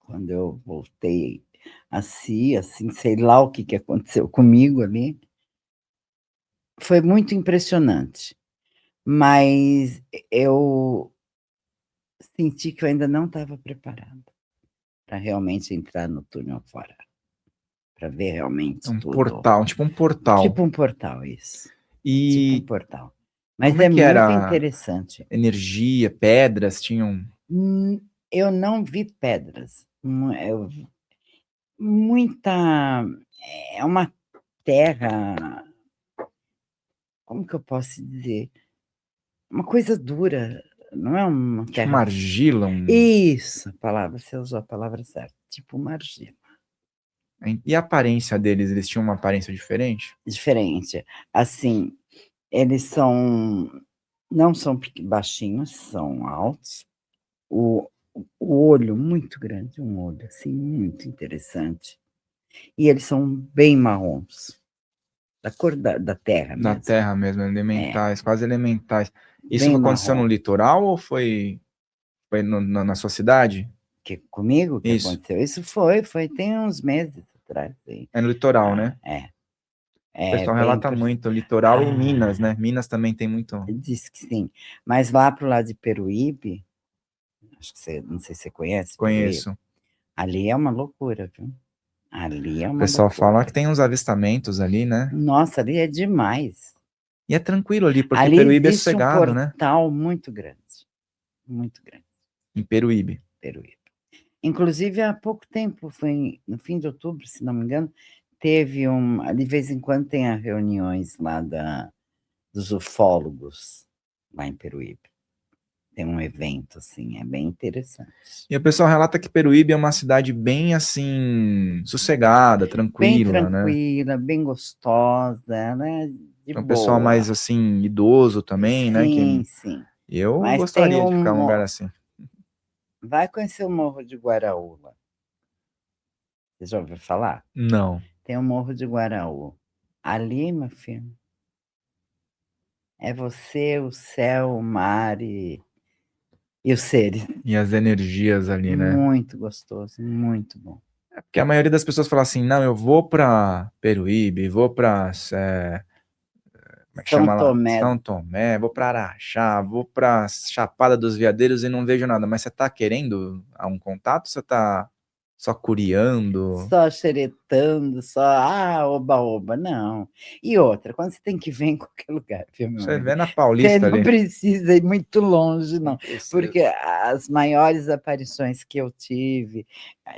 [SPEAKER 1] Quando eu voltei assim, sei lá o que aconteceu comigo ali, foi muito impressionante, mas eu senti que eu ainda não estava preparada para realmente entrar no túnel fora, para ver realmente
[SPEAKER 2] Um
[SPEAKER 1] tudo.
[SPEAKER 2] portal, tipo um portal.
[SPEAKER 1] Tipo um portal, isso. Tipo um
[SPEAKER 2] E
[SPEAKER 1] portal. Mas
[SPEAKER 2] como é
[SPEAKER 1] é
[SPEAKER 2] que
[SPEAKER 1] muito
[SPEAKER 2] era
[SPEAKER 1] interessante.
[SPEAKER 2] energia, pedras, tinham
[SPEAKER 1] Eu não vi pedras, eu vi muita é uma terra, como que eu posso dizer? Uma coisa dura, não é uma
[SPEAKER 2] tipo uma
[SPEAKER 1] terra.
[SPEAKER 2] argila,
[SPEAKER 1] Isso, a palavra, você usou a palavra certa, tipo uma argila.
[SPEAKER 2] e a aparência deles, eles tinham uma aparência diferente?
[SPEAKER 1] Diferente, assim, eles não são baixinhos, são altos, o olho muito grande, um olho, assim, muito interessante, e eles são bem marrons, da cor da terra
[SPEAKER 2] Da
[SPEAKER 1] mesmo.
[SPEAKER 2] terra mesmo,
[SPEAKER 1] É,
[SPEAKER 2] elementais, quase elementais. Isso
[SPEAKER 1] bem
[SPEAKER 2] aconteceu no
[SPEAKER 1] marrom.
[SPEAKER 2] litoral ou foi na sua cidade?
[SPEAKER 1] Que comigo que
[SPEAKER 2] Isso,
[SPEAKER 1] aconteceu? Isso foi tem uns meses atrás aí.
[SPEAKER 2] é no litoral,
[SPEAKER 1] Ah,
[SPEAKER 2] né?
[SPEAKER 1] é.
[SPEAKER 2] O
[SPEAKER 1] É
[SPEAKER 2] pessoal
[SPEAKER 1] bem
[SPEAKER 2] relata
[SPEAKER 1] per
[SPEAKER 2] muito, litoral e Minas,
[SPEAKER 1] ah,
[SPEAKER 2] né? Minas também tem muito.
[SPEAKER 1] diz que sim. Mas lá para o lado de Peruíbe, acho que você não sei se você conhece Peruíbe,
[SPEAKER 2] Conheço.
[SPEAKER 1] ali é uma loucura, viu. Ali é
[SPEAKER 2] O
[SPEAKER 1] uma
[SPEAKER 2] pessoal fala que
[SPEAKER 1] loucura.
[SPEAKER 2] tem uns avistamentos ali, né?
[SPEAKER 1] Nossa, ali é demais.
[SPEAKER 2] E é tranquilo ali, porque
[SPEAKER 1] Ali
[SPEAKER 2] Peruíbe é
[SPEAKER 1] existe um
[SPEAKER 2] sossegado, né?
[SPEAKER 1] portal muito grande,
[SPEAKER 2] Em Peruíbe.
[SPEAKER 1] Peruíbe. Inclusive há pouco tempo, foi no fim de outubro, se não me engano, teve de vez em quando tem as reuniões lá dos ufólogos, lá em Peruíbe. Tem um evento, assim, é bem interessante.
[SPEAKER 2] E o pessoal relata que Peruíbe é uma cidade bem assim, sossegada,
[SPEAKER 1] Bem
[SPEAKER 2] tranquila, né?
[SPEAKER 1] tranquila, bem gostosa, ela é de
[SPEAKER 2] É um pessoal mais
[SPEAKER 1] boa.
[SPEAKER 2] assim, idoso também, né? Que
[SPEAKER 1] Sim, sim.
[SPEAKER 2] eu
[SPEAKER 1] Mas tem
[SPEAKER 2] gostaria de ficar em um lugar assim.
[SPEAKER 1] vai conhecer o Morro de Guaraúba. Você já ouviu falar?
[SPEAKER 2] Não.
[SPEAKER 1] Tem o Morro de Guaraú. Ali, meu filho, é você, o céu, o mar e os seres.
[SPEAKER 2] E as energias ali, né?
[SPEAKER 1] Muito gostoso, muito bom.
[SPEAKER 2] Porque a maioria das pessoas fala assim, não, eu vou pra Peruíbe, vou pra, como é que
[SPEAKER 1] São
[SPEAKER 2] chama lá?
[SPEAKER 1] Tomé,
[SPEAKER 2] São Tomé, vou pra Araxá, vou pra Chapada dos Veadeiros e não vejo nada. Mas você tá querendo um contato? Você tá só curiando?
[SPEAKER 1] só xeretando, só, oba-oba, não. E outra, quando você tem que ver em qualquer lugar, viu, meu
[SPEAKER 2] Você
[SPEAKER 1] amigo?
[SPEAKER 2] vê na
[SPEAKER 1] Você
[SPEAKER 2] Paulista
[SPEAKER 1] não
[SPEAKER 2] ali.
[SPEAKER 1] precisa ir muito longe,
[SPEAKER 2] Não
[SPEAKER 1] não,
[SPEAKER 2] precisa.
[SPEAKER 1] porque as maiores aparições que eu tive,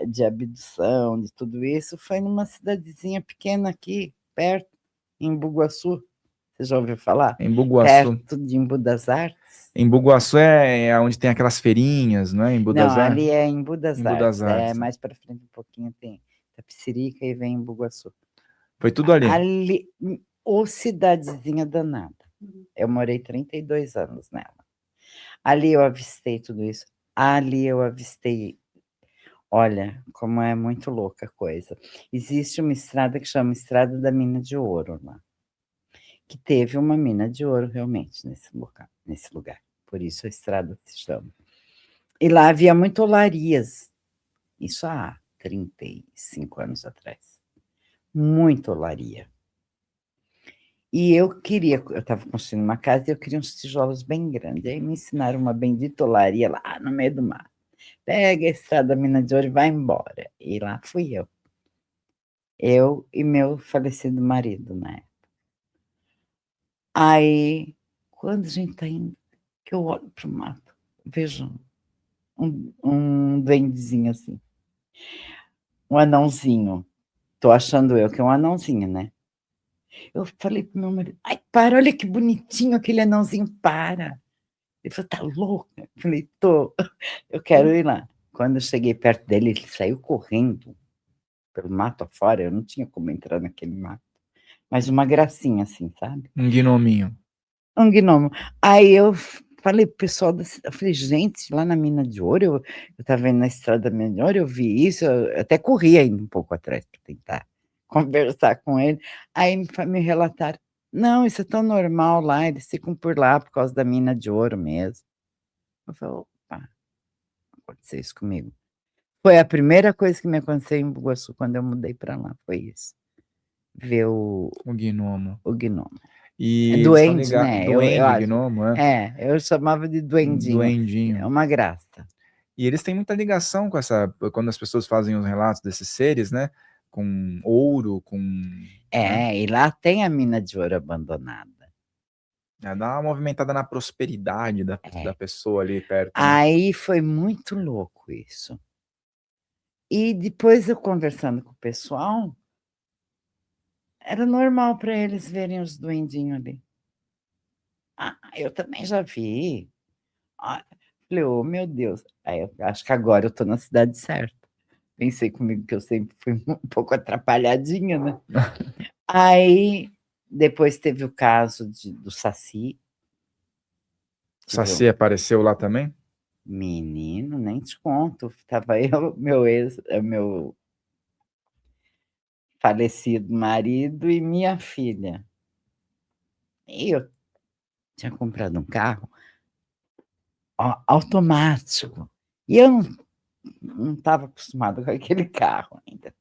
[SPEAKER 1] de abdução, de tudo isso, foi numa cidadezinha pequena aqui, perto, em Bugaçu. Você já ouviu falar?
[SPEAKER 2] Em Bugaçu.
[SPEAKER 1] Perto de Embu das Artes?
[SPEAKER 2] Em Bugaçu é onde tem aquelas feirinhas, não é? Em
[SPEAKER 1] Não,
[SPEAKER 2] Budazar?
[SPEAKER 1] ali é Embu das
[SPEAKER 2] Em Budas
[SPEAKER 1] Artes,
[SPEAKER 2] Artes.
[SPEAKER 1] mais para frente um pouquinho tem Itapecerica e vem Bugaçu.
[SPEAKER 2] Foi tudo ali.
[SPEAKER 1] Ali, cidadezinha danada. Eu morei 32 anos nela. Ali eu avistei tudo isso. Ali eu avistei, olha, como é muito louca a coisa. Existe uma estrada que chama Estrada da Mina de Ouro lá, que teve uma mina de ouro realmente nesse lugar. Por isso a estrada se chama. E lá havia muito olarias, isso há 35 anos atrás, muita olaria. E eu estava construindo uma casa e eu queria uns tijolos bem grandes, aí me ensinaram uma bendita olaria lá no meio do mar. Pega a estrada Minas de Ouro e vai embora. E lá fui eu. Eu e meu falecido marido, né. Aí, quando a gente tá indo, que eu olho para o mato, vejo um duendezinho, assim, um anãozinho. Tô achando eu que é um anãozinho, né. Eu falei para o meu marido: "Ai, para, olha que bonitinho aquele anãozinho, para". Ele falou: "Tá louca?" Eu falei: "Tô, eu quero ir lá". Quando eu cheguei perto dele, ele saiu correndo pelo mato afora, eu não tinha como entrar naquele mato, mas uma gracinha, assim, sabe.
[SPEAKER 2] Um gnominho.
[SPEAKER 1] Um gnomo. Aí eu falei para o pessoal da ci eu falei: "Gente, lá na mina de ouro, eu estava indo na estrada da mina de ouro, eu vi isso", eu até corri ainda um pouco atrás para tentar conversar com ele. Aí me relataram: "Não, isso é tão normal lá, eles ficam por lá por causa da mina de ouro mesmo". Eu falei: "Opa, aconteceu isso comigo". Foi a primeira coisa que me aconteceu em Iguaçu quando eu mudei para lá, foi isso, ver
[SPEAKER 2] O gnomo.
[SPEAKER 1] o gnomo. É
[SPEAKER 2] E eles estão
[SPEAKER 1] duende,
[SPEAKER 2] ligados,
[SPEAKER 1] né, eu
[SPEAKER 2] duende,
[SPEAKER 1] acho.
[SPEAKER 2] gnomo, é.
[SPEAKER 1] Eu chamava de duendinho, é
[SPEAKER 2] Duendinho.
[SPEAKER 1] uma graça.
[SPEAKER 2] E eles têm muita ligação com essa quando as pessoas fazem os relatos desses seres, né, com ouro, com, né,
[SPEAKER 1] E lá tem a mina de ouro abandonada.
[SPEAKER 2] dá uma movimentada na prosperidade da
[SPEAKER 1] É.
[SPEAKER 2] pessoa ali perto, né.
[SPEAKER 1] Aí foi muito louco isso. E depois eu conversando com o pessoal, era normal para eles verem os duendinho ali. "Ah, eu também já vi". Ah, falei: "Oh, meu Deus". Aí eu acho que agora eu tô na cidade certa. Pensei comigo que eu sempre fui um pouco atrapalhadinha, né. Aí, depois teve o caso do Saci, que
[SPEAKER 2] Saci
[SPEAKER 1] viu
[SPEAKER 2] apareceu lá também?
[SPEAKER 1] menino, nem te conto, estava eu, meu ex meu falecido marido e minha filha. E eu tinha comprado um carro automático, e eu não estava acostumada com aquele carro ainda,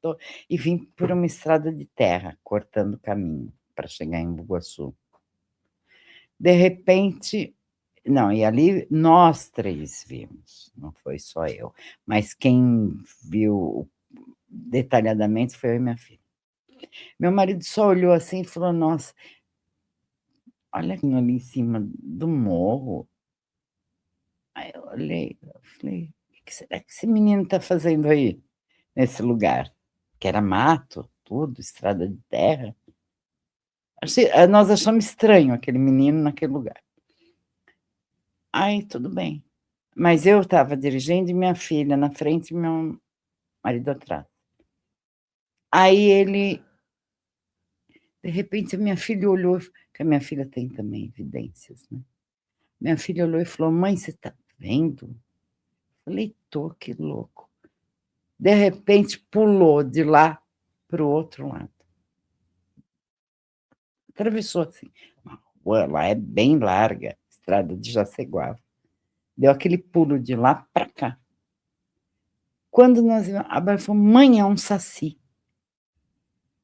[SPEAKER 1] e vim por uma estrada de terra, cortando o caminho para chegar em Bugaçu. De repente não, e ali nós 3 vimos, não foi só eu, mas quem viu detalhadamente foi eu e minha filha. Meu marido só olhou assim e falou: "Nossa, olha aquilo ali em cima do morro". Aí eu olhei, eu falei: "O que será que esse menino está fazendo aí, nesse lugar?". Que era mato, tudo, estrada de terra. Nós achamos estranho aquele menino naquele lugar. Aí tudo bem. Mas eu estava dirigindo e minha filha na frente e meu marido atrás. Aí ele de repente a minha filha olhou, que a minha filha tem também evidências, né. Minha filha olhou e falou: "Mãe, você tá vendo?". Falei: "Tô, que louco". De repente pulou de lá para o outro lado. Atravessou assim, uma rua lá é bem larga, estrada de Jaceguava. Deu aquele pulo de lá para cá. Quando nós vimos, a Bárbara falou: "Mãe, é um saci".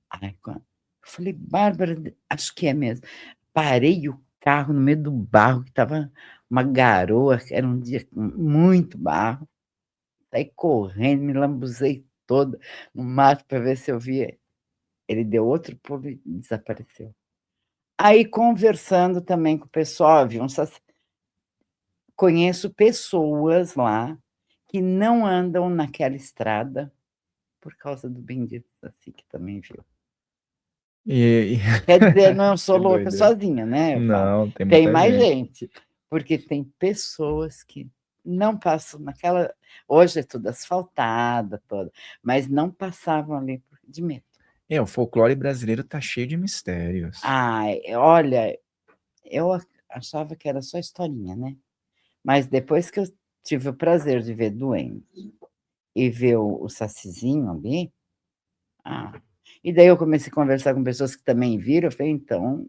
[SPEAKER 1] Ai, eu falei: "Bárbara, acho que é mesmo". Parei o carro no meio do barro, que estava uma garoa, era um dia com muito barro, saí correndo, me lambuzei toda no mato para ver se eu via. Ele deu outro pulo e desapareceu. Aí conversando também com o pessoal, vi um saci, conheço pessoas lá que não andam naquela estrada por causa do bendito saci que também viu.
[SPEAKER 2] E
[SPEAKER 1] Quer dizer, não sou
[SPEAKER 2] que
[SPEAKER 1] louca
[SPEAKER 2] doideira.
[SPEAKER 1] sozinha, né, eu falo,
[SPEAKER 2] Não, tem
[SPEAKER 1] tem
[SPEAKER 2] muita
[SPEAKER 1] mais
[SPEAKER 2] gente.
[SPEAKER 1] gente, porque tem pessoas que não passam naquela, hoje é tudo asfaltada toda, mas não passavam ali de medo.
[SPEAKER 2] O folclore brasileiro tá cheio de mistérios.
[SPEAKER 1] Ai, olha, eu achava que era só historinha, né, mas depois que eu tive o prazer de ver duende e ver o sacizinho ali, e daí eu comecei a conversar com pessoas que também viram, eu falei: "Então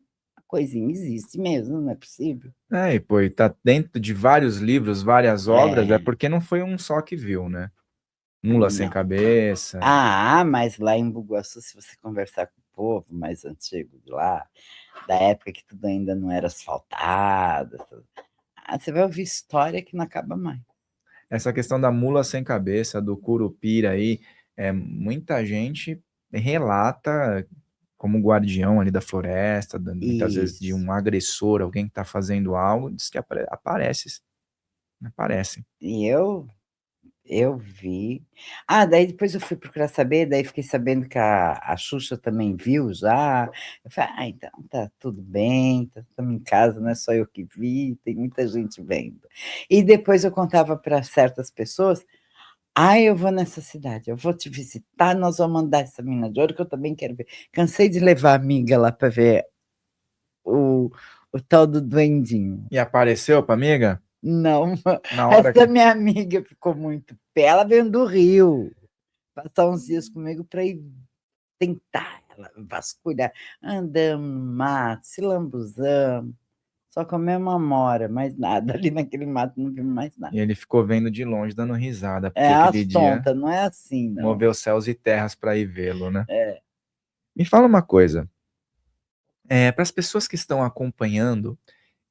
[SPEAKER 1] coisinha existe mesmo, não é possível.
[SPEAKER 2] E pô, e tá dentro de vários livros, várias obras, é
[SPEAKER 1] É,
[SPEAKER 2] porque não foi um só que viu, né? Mula sem
[SPEAKER 1] não.
[SPEAKER 2] cabeça.
[SPEAKER 1] Mas lá em Bugaçu, se você conversar com o povo mais antigo de lá, da época que tudo ainda não era asfaltado, você vai ouvir história que não acaba mais.
[SPEAKER 2] Essa questão da mula sem cabeça, do curupira aí, muita gente relata como guardião ali da floresta, muitas vezes de
[SPEAKER 1] Isso.
[SPEAKER 2] um agressor, alguém que está fazendo algo, diz que aparece.
[SPEAKER 1] E eu vi. Daí depois eu fui procurar saber, daí fiquei sabendo que a Xuxa também viu já. Eu falei: então tá tudo bem, estamos em casa, não é só eu que vi, tem muita gente vendo. E depois eu contava para certas pessoas: eu vou nessa cidade, eu vou te visitar, nós vamos mandar essa mina de ouro que eu também quero ver". Cansei de levar a amiga lá para ver o o tal do duendinho.
[SPEAKER 2] E apareceu pra amiga?
[SPEAKER 1] Não,
[SPEAKER 2] Na hora
[SPEAKER 1] essa
[SPEAKER 2] que...
[SPEAKER 1] minha amiga ficou muito pé, ela veio do Rio, passar uns dias comigo para ir tentar ela vasculhar. Andamos no mato, se lambuzamos, só comemos amora, mais nada, ali naquele mato não vimos mais nada.
[SPEAKER 2] E ele ficou vendo de longe, dando risada,
[SPEAKER 1] É
[SPEAKER 2] porque
[SPEAKER 1] as
[SPEAKER 2] aquele dia
[SPEAKER 1] tonta, não é assim não.
[SPEAKER 2] moveu céus e terras para ir vê-lo, né?
[SPEAKER 1] É.
[SPEAKER 2] Me fala uma coisa, para as pessoas que estão acompanhando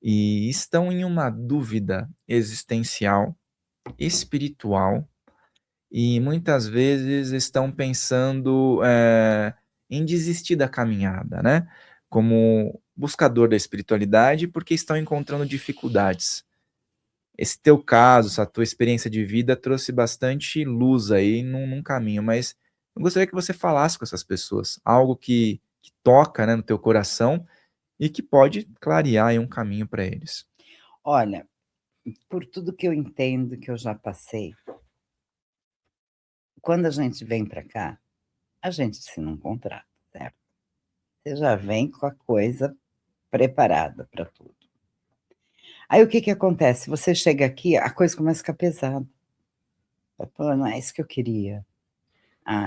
[SPEAKER 2] e estão em uma dúvida existencial, espiritual, e muitas vezes estão pensando em desistir da caminhada, né? Como buscador da espiritualidade, porque estão encontrando dificuldades. Esse teu caso, essa tua experiência de vida trouxe bastante luz aí num caminho, mas eu gostaria que você falasse com essas pessoas, algo que toca, né, no teu coração e que pode clarear aí um caminho para eles.
[SPEAKER 1] Olha, por tudo que eu entendo, que eu já passei, quando a gente vem para cá, a gente assina um contrato, certo? Você já vem com a coisa preparada para tudo. Aí o que que acontece? Você chega aqui, a coisa começa a ficar pesada. Pô, não é isso que eu queria.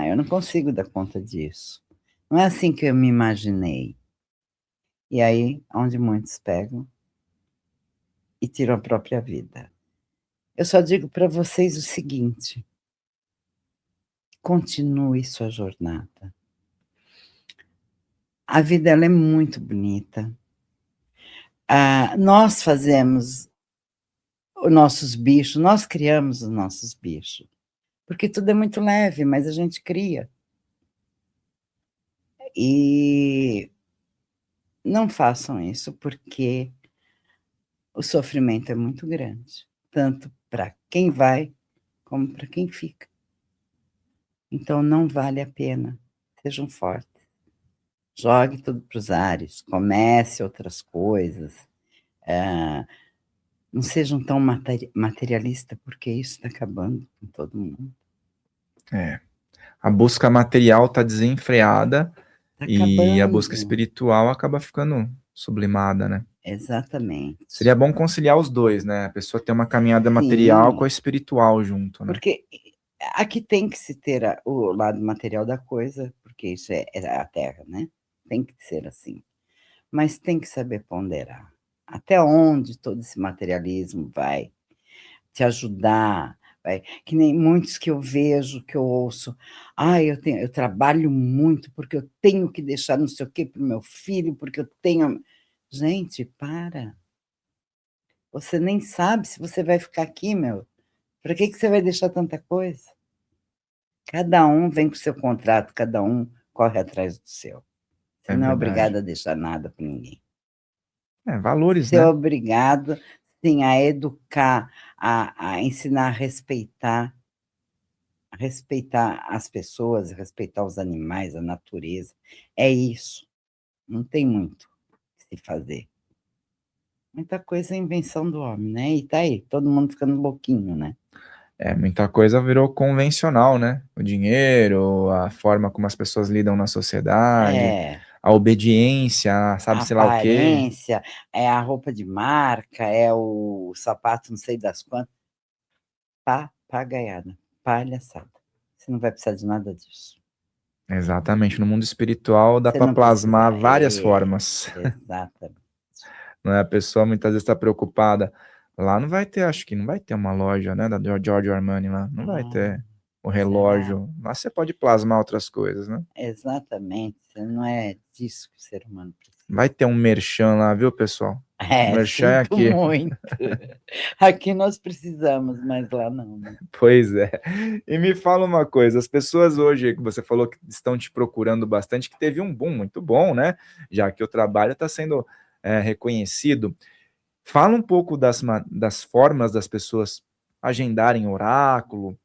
[SPEAKER 1] Eu não consigo dar conta disso. Não é assim que eu me imaginei. E aí, onde muitos pegam e tiram a própria vida. Eu só digo para vocês o seguinte: continue sua jornada. A vida ela é muito bonita. Nós fazemos os nossos bichos, nós criamos os nossos bichos, porque tudo é muito leve, mas a gente cria. E não façam isso, porque o sofrimento é muito grande, tanto para quem vai, como para quem fica. Então não vale a pena. Sejam fortes. Jogue tudo para os ares, comece outras coisas. Não sejam tão materialista, porque isso está acabando com todo mundo.
[SPEAKER 2] A busca material está desenfreada
[SPEAKER 1] Está
[SPEAKER 2] e a busca
[SPEAKER 1] acabando.
[SPEAKER 2] espiritual acaba ficando sublimada, né? Seria
[SPEAKER 1] Exatamente.
[SPEAKER 2] bom conciliar os dois, né? A pessoa ter uma caminhada material com a
[SPEAKER 1] Sim,
[SPEAKER 2] espiritual junto, né?
[SPEAKER 1] porque aqui tem que se ter o lado material da coisa, porque isso é a terra, né? Tem que ser assim. Mas tem que saber ponderar. Até onde todo esse materialismo vai te ajudar, vai que nem muitos que eu vejo, que eu ouço: eu trabalho muito, porque eu tenho que deixar não sei o quê para o meu filho, porque eu tenho". Gente, para, você nem sabe se você vai ficar aqui, meu. Para que você vai deixar tanta coisa? Cada um vem com o seu contrato, cada um corre atrás do seu. Você
[SPEAKER 2] É
[SPEAKER 1] não é
[SPEAKER 2] verdade.
[SPEAKER 1] obrigado a deixar nada para ninguém.
[SPEAKER 2] Valores,
[SPEAKER 1] Você é
[SPEAKER 2] né?
[SPEAKER 1] obrigado, sim, a educar, a ensinar a respeitar as pessoas, a respeitar os animais, a natureza. É isso, não tem muito o que se fazer. Muita coisa é invenção do homem, né, e tá aí, todo mundo ficando louquinho, né.
[SPEAKER 2] Muita coisa virou convencional, né? O dinheiro, a forma como as pessoas lidam na sociedade,
[SPEAKER 1] É,
[SPEAKER 2] a obediência,
[SPEAKER 1] a
[SPEAKER 2] sabe-se lá o quê.
[SPEAKER 1] aparência, é a roupa de marca, é o sapato não sei das quantas. Papagaiada, palhaçada. Você não vai precisar de nada disso.
[SPEAKER 2] Exatamente, no mundo espiritual dá
[SPEAKER 1] Você
[SPEAKER 2] para
[SPEAKER 1] não precisa
[SPEAKER 2] plasmar várias formas.
[SPEAKER 1] exatamente.
[SPEAKER 2] Não é? A pessoa muitas vezes está preocupada. Lá não vai ter, acho que não vai ter uma loja, né, da Giorgio Armani lá, não vai ter o
[SPEAKER 1] será?
[SPEAKER 2] relógio. Lá você pode plasmar outras coisas, né?
[SPEAKER 1] Exatamente, não é disso que o ser humano precisa.
[SPEAKER 2] Vai ter um merchan lá, viu, pessoal? O merchan é
[SPEAKER 1] Sinto
[SPEAKER 2] aqui.
[SPEAKER 1] muito. Aqui nós precisamos, mas lá não, né?
[SPEAKER 2] Pois é. E me fala uma coisa, as pessoas hoje, que você falou que estão te procurando bastante, que teve um boom muito bom, né? Já que o trabalho está sendo reconhecido. Fala um pouco das formas das pessoas agendarem oráculo,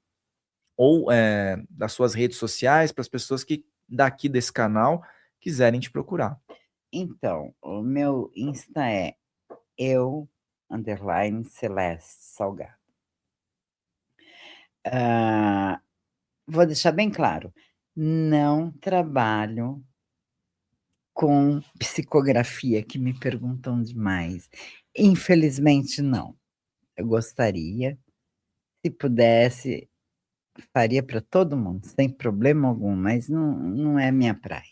[SPEAKER 2] ou das suas redes sociais, para as pessoas que daqui desse canal quiserem te procurar.
[SPEAKER 1] Então, o meu Insta é eu_Celeste Salgado. Vou deixar bem claro, não trabalho com psicografia, que me perguntam demais. Infelizmente não. Eu gostaria, se pudesse, faria para todo mundo, sem problema algum, mas não é minha praia,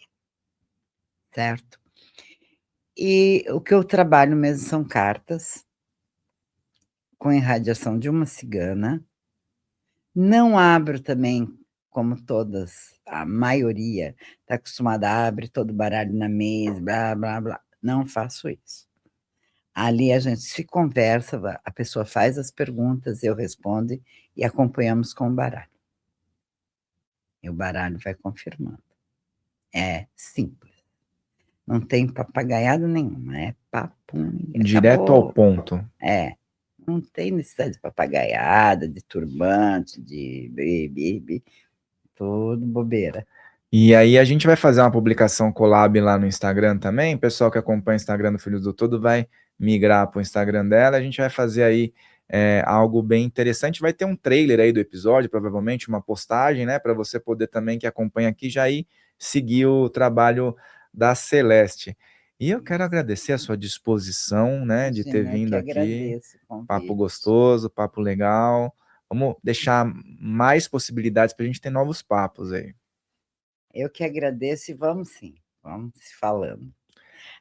[SPEAKER 1] certo? E o que eu trabalho mesmo são cartas com irradiação de uma cigana. Não abro também, como todas, a maioria está acostumada, abre todo o baralho na mesa, blá, blá, blá. Não faço isso. Ali a gente se conversa, a pessoa faz as perguntas, eu respondo e acompanhamos com o baralho. E o baralho vai confirmando. É simples. Não tem papagaiada nenhuma, é papo,
[SPEAKER 2] Direto ao
[SPEAKER 1] acabou.
[SPEAKER 2] ponto.
[SPEAKER 1] Não tem necessidade de papagaiada, de turbante, de tudo bobeira.
[SPEAKER 2] E aí a gente vai fazer uma publicação collab lá no Instagram também, o pessoal que acompanha o Instagram do Filhos do Todo vai migrar para o Instagram dela, a gente vai fazer aí algo bem interessante, vai ter um trailer aí do episódio, provavelmente uma postagem, né, para você poder também, que acompanha aqui, já ir seguir o trabalho da Celeste. E eu quero agradecer a sua disposição, né, de ter vindo aqui, papo gostoso, papo legal, vamos deixar mais possibilidades para a gente ter novos papos aí.
[SPEAKER 1] Eu que agradeço e vamos sim, vamos se falando.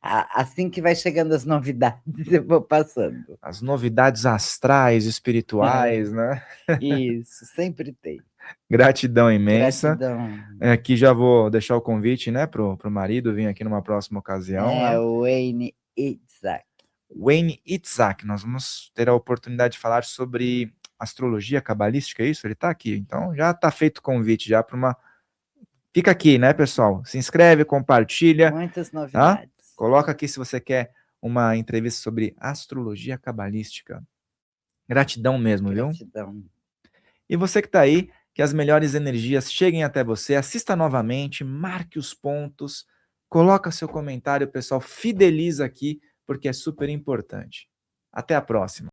[SPEAKER 1] Assim que vai chegando as novidades, eu vou passando.
[SPEAKER 2] As novidades astrais, espirituais, né?
[SPEAKER 1] Isso, sempre tem.
[SPEAKER 2] Gratidão imensa.
[SPEAKER 1] Gratidão.
[SPEAKER 2] Aqui já vou deixar o convite, né, pro marido vir aqui numa próxima ocasião, né?
[SPEAKER 1] O Wayne Itzhak.
[SPEAKER 2] Wayne Itzhak, nós vamos ter a oportunidade de falar sobre astrologia cabalística, é isso? Ele tá aqui, então já tá feito o convite já para uma... Fica aqui, né, pessoal? Se inscreve, compartilha.
[SPEAKER 1] Muitas novidades.
[SPEAKER 2] Tá? Coloca aqui se você quer uma entrevista sobre astrologia cabalística. Gratidão mesmo,
[SPEAKER 1] Gratidão.
[SPEAKER 2] viu? E você que tá aí, que as melhores energias cheguem até você, assista novamente, marque os pontos, coloca seu comentário, pessoal, fideliza aqui, porque é super importante. Até a próxima.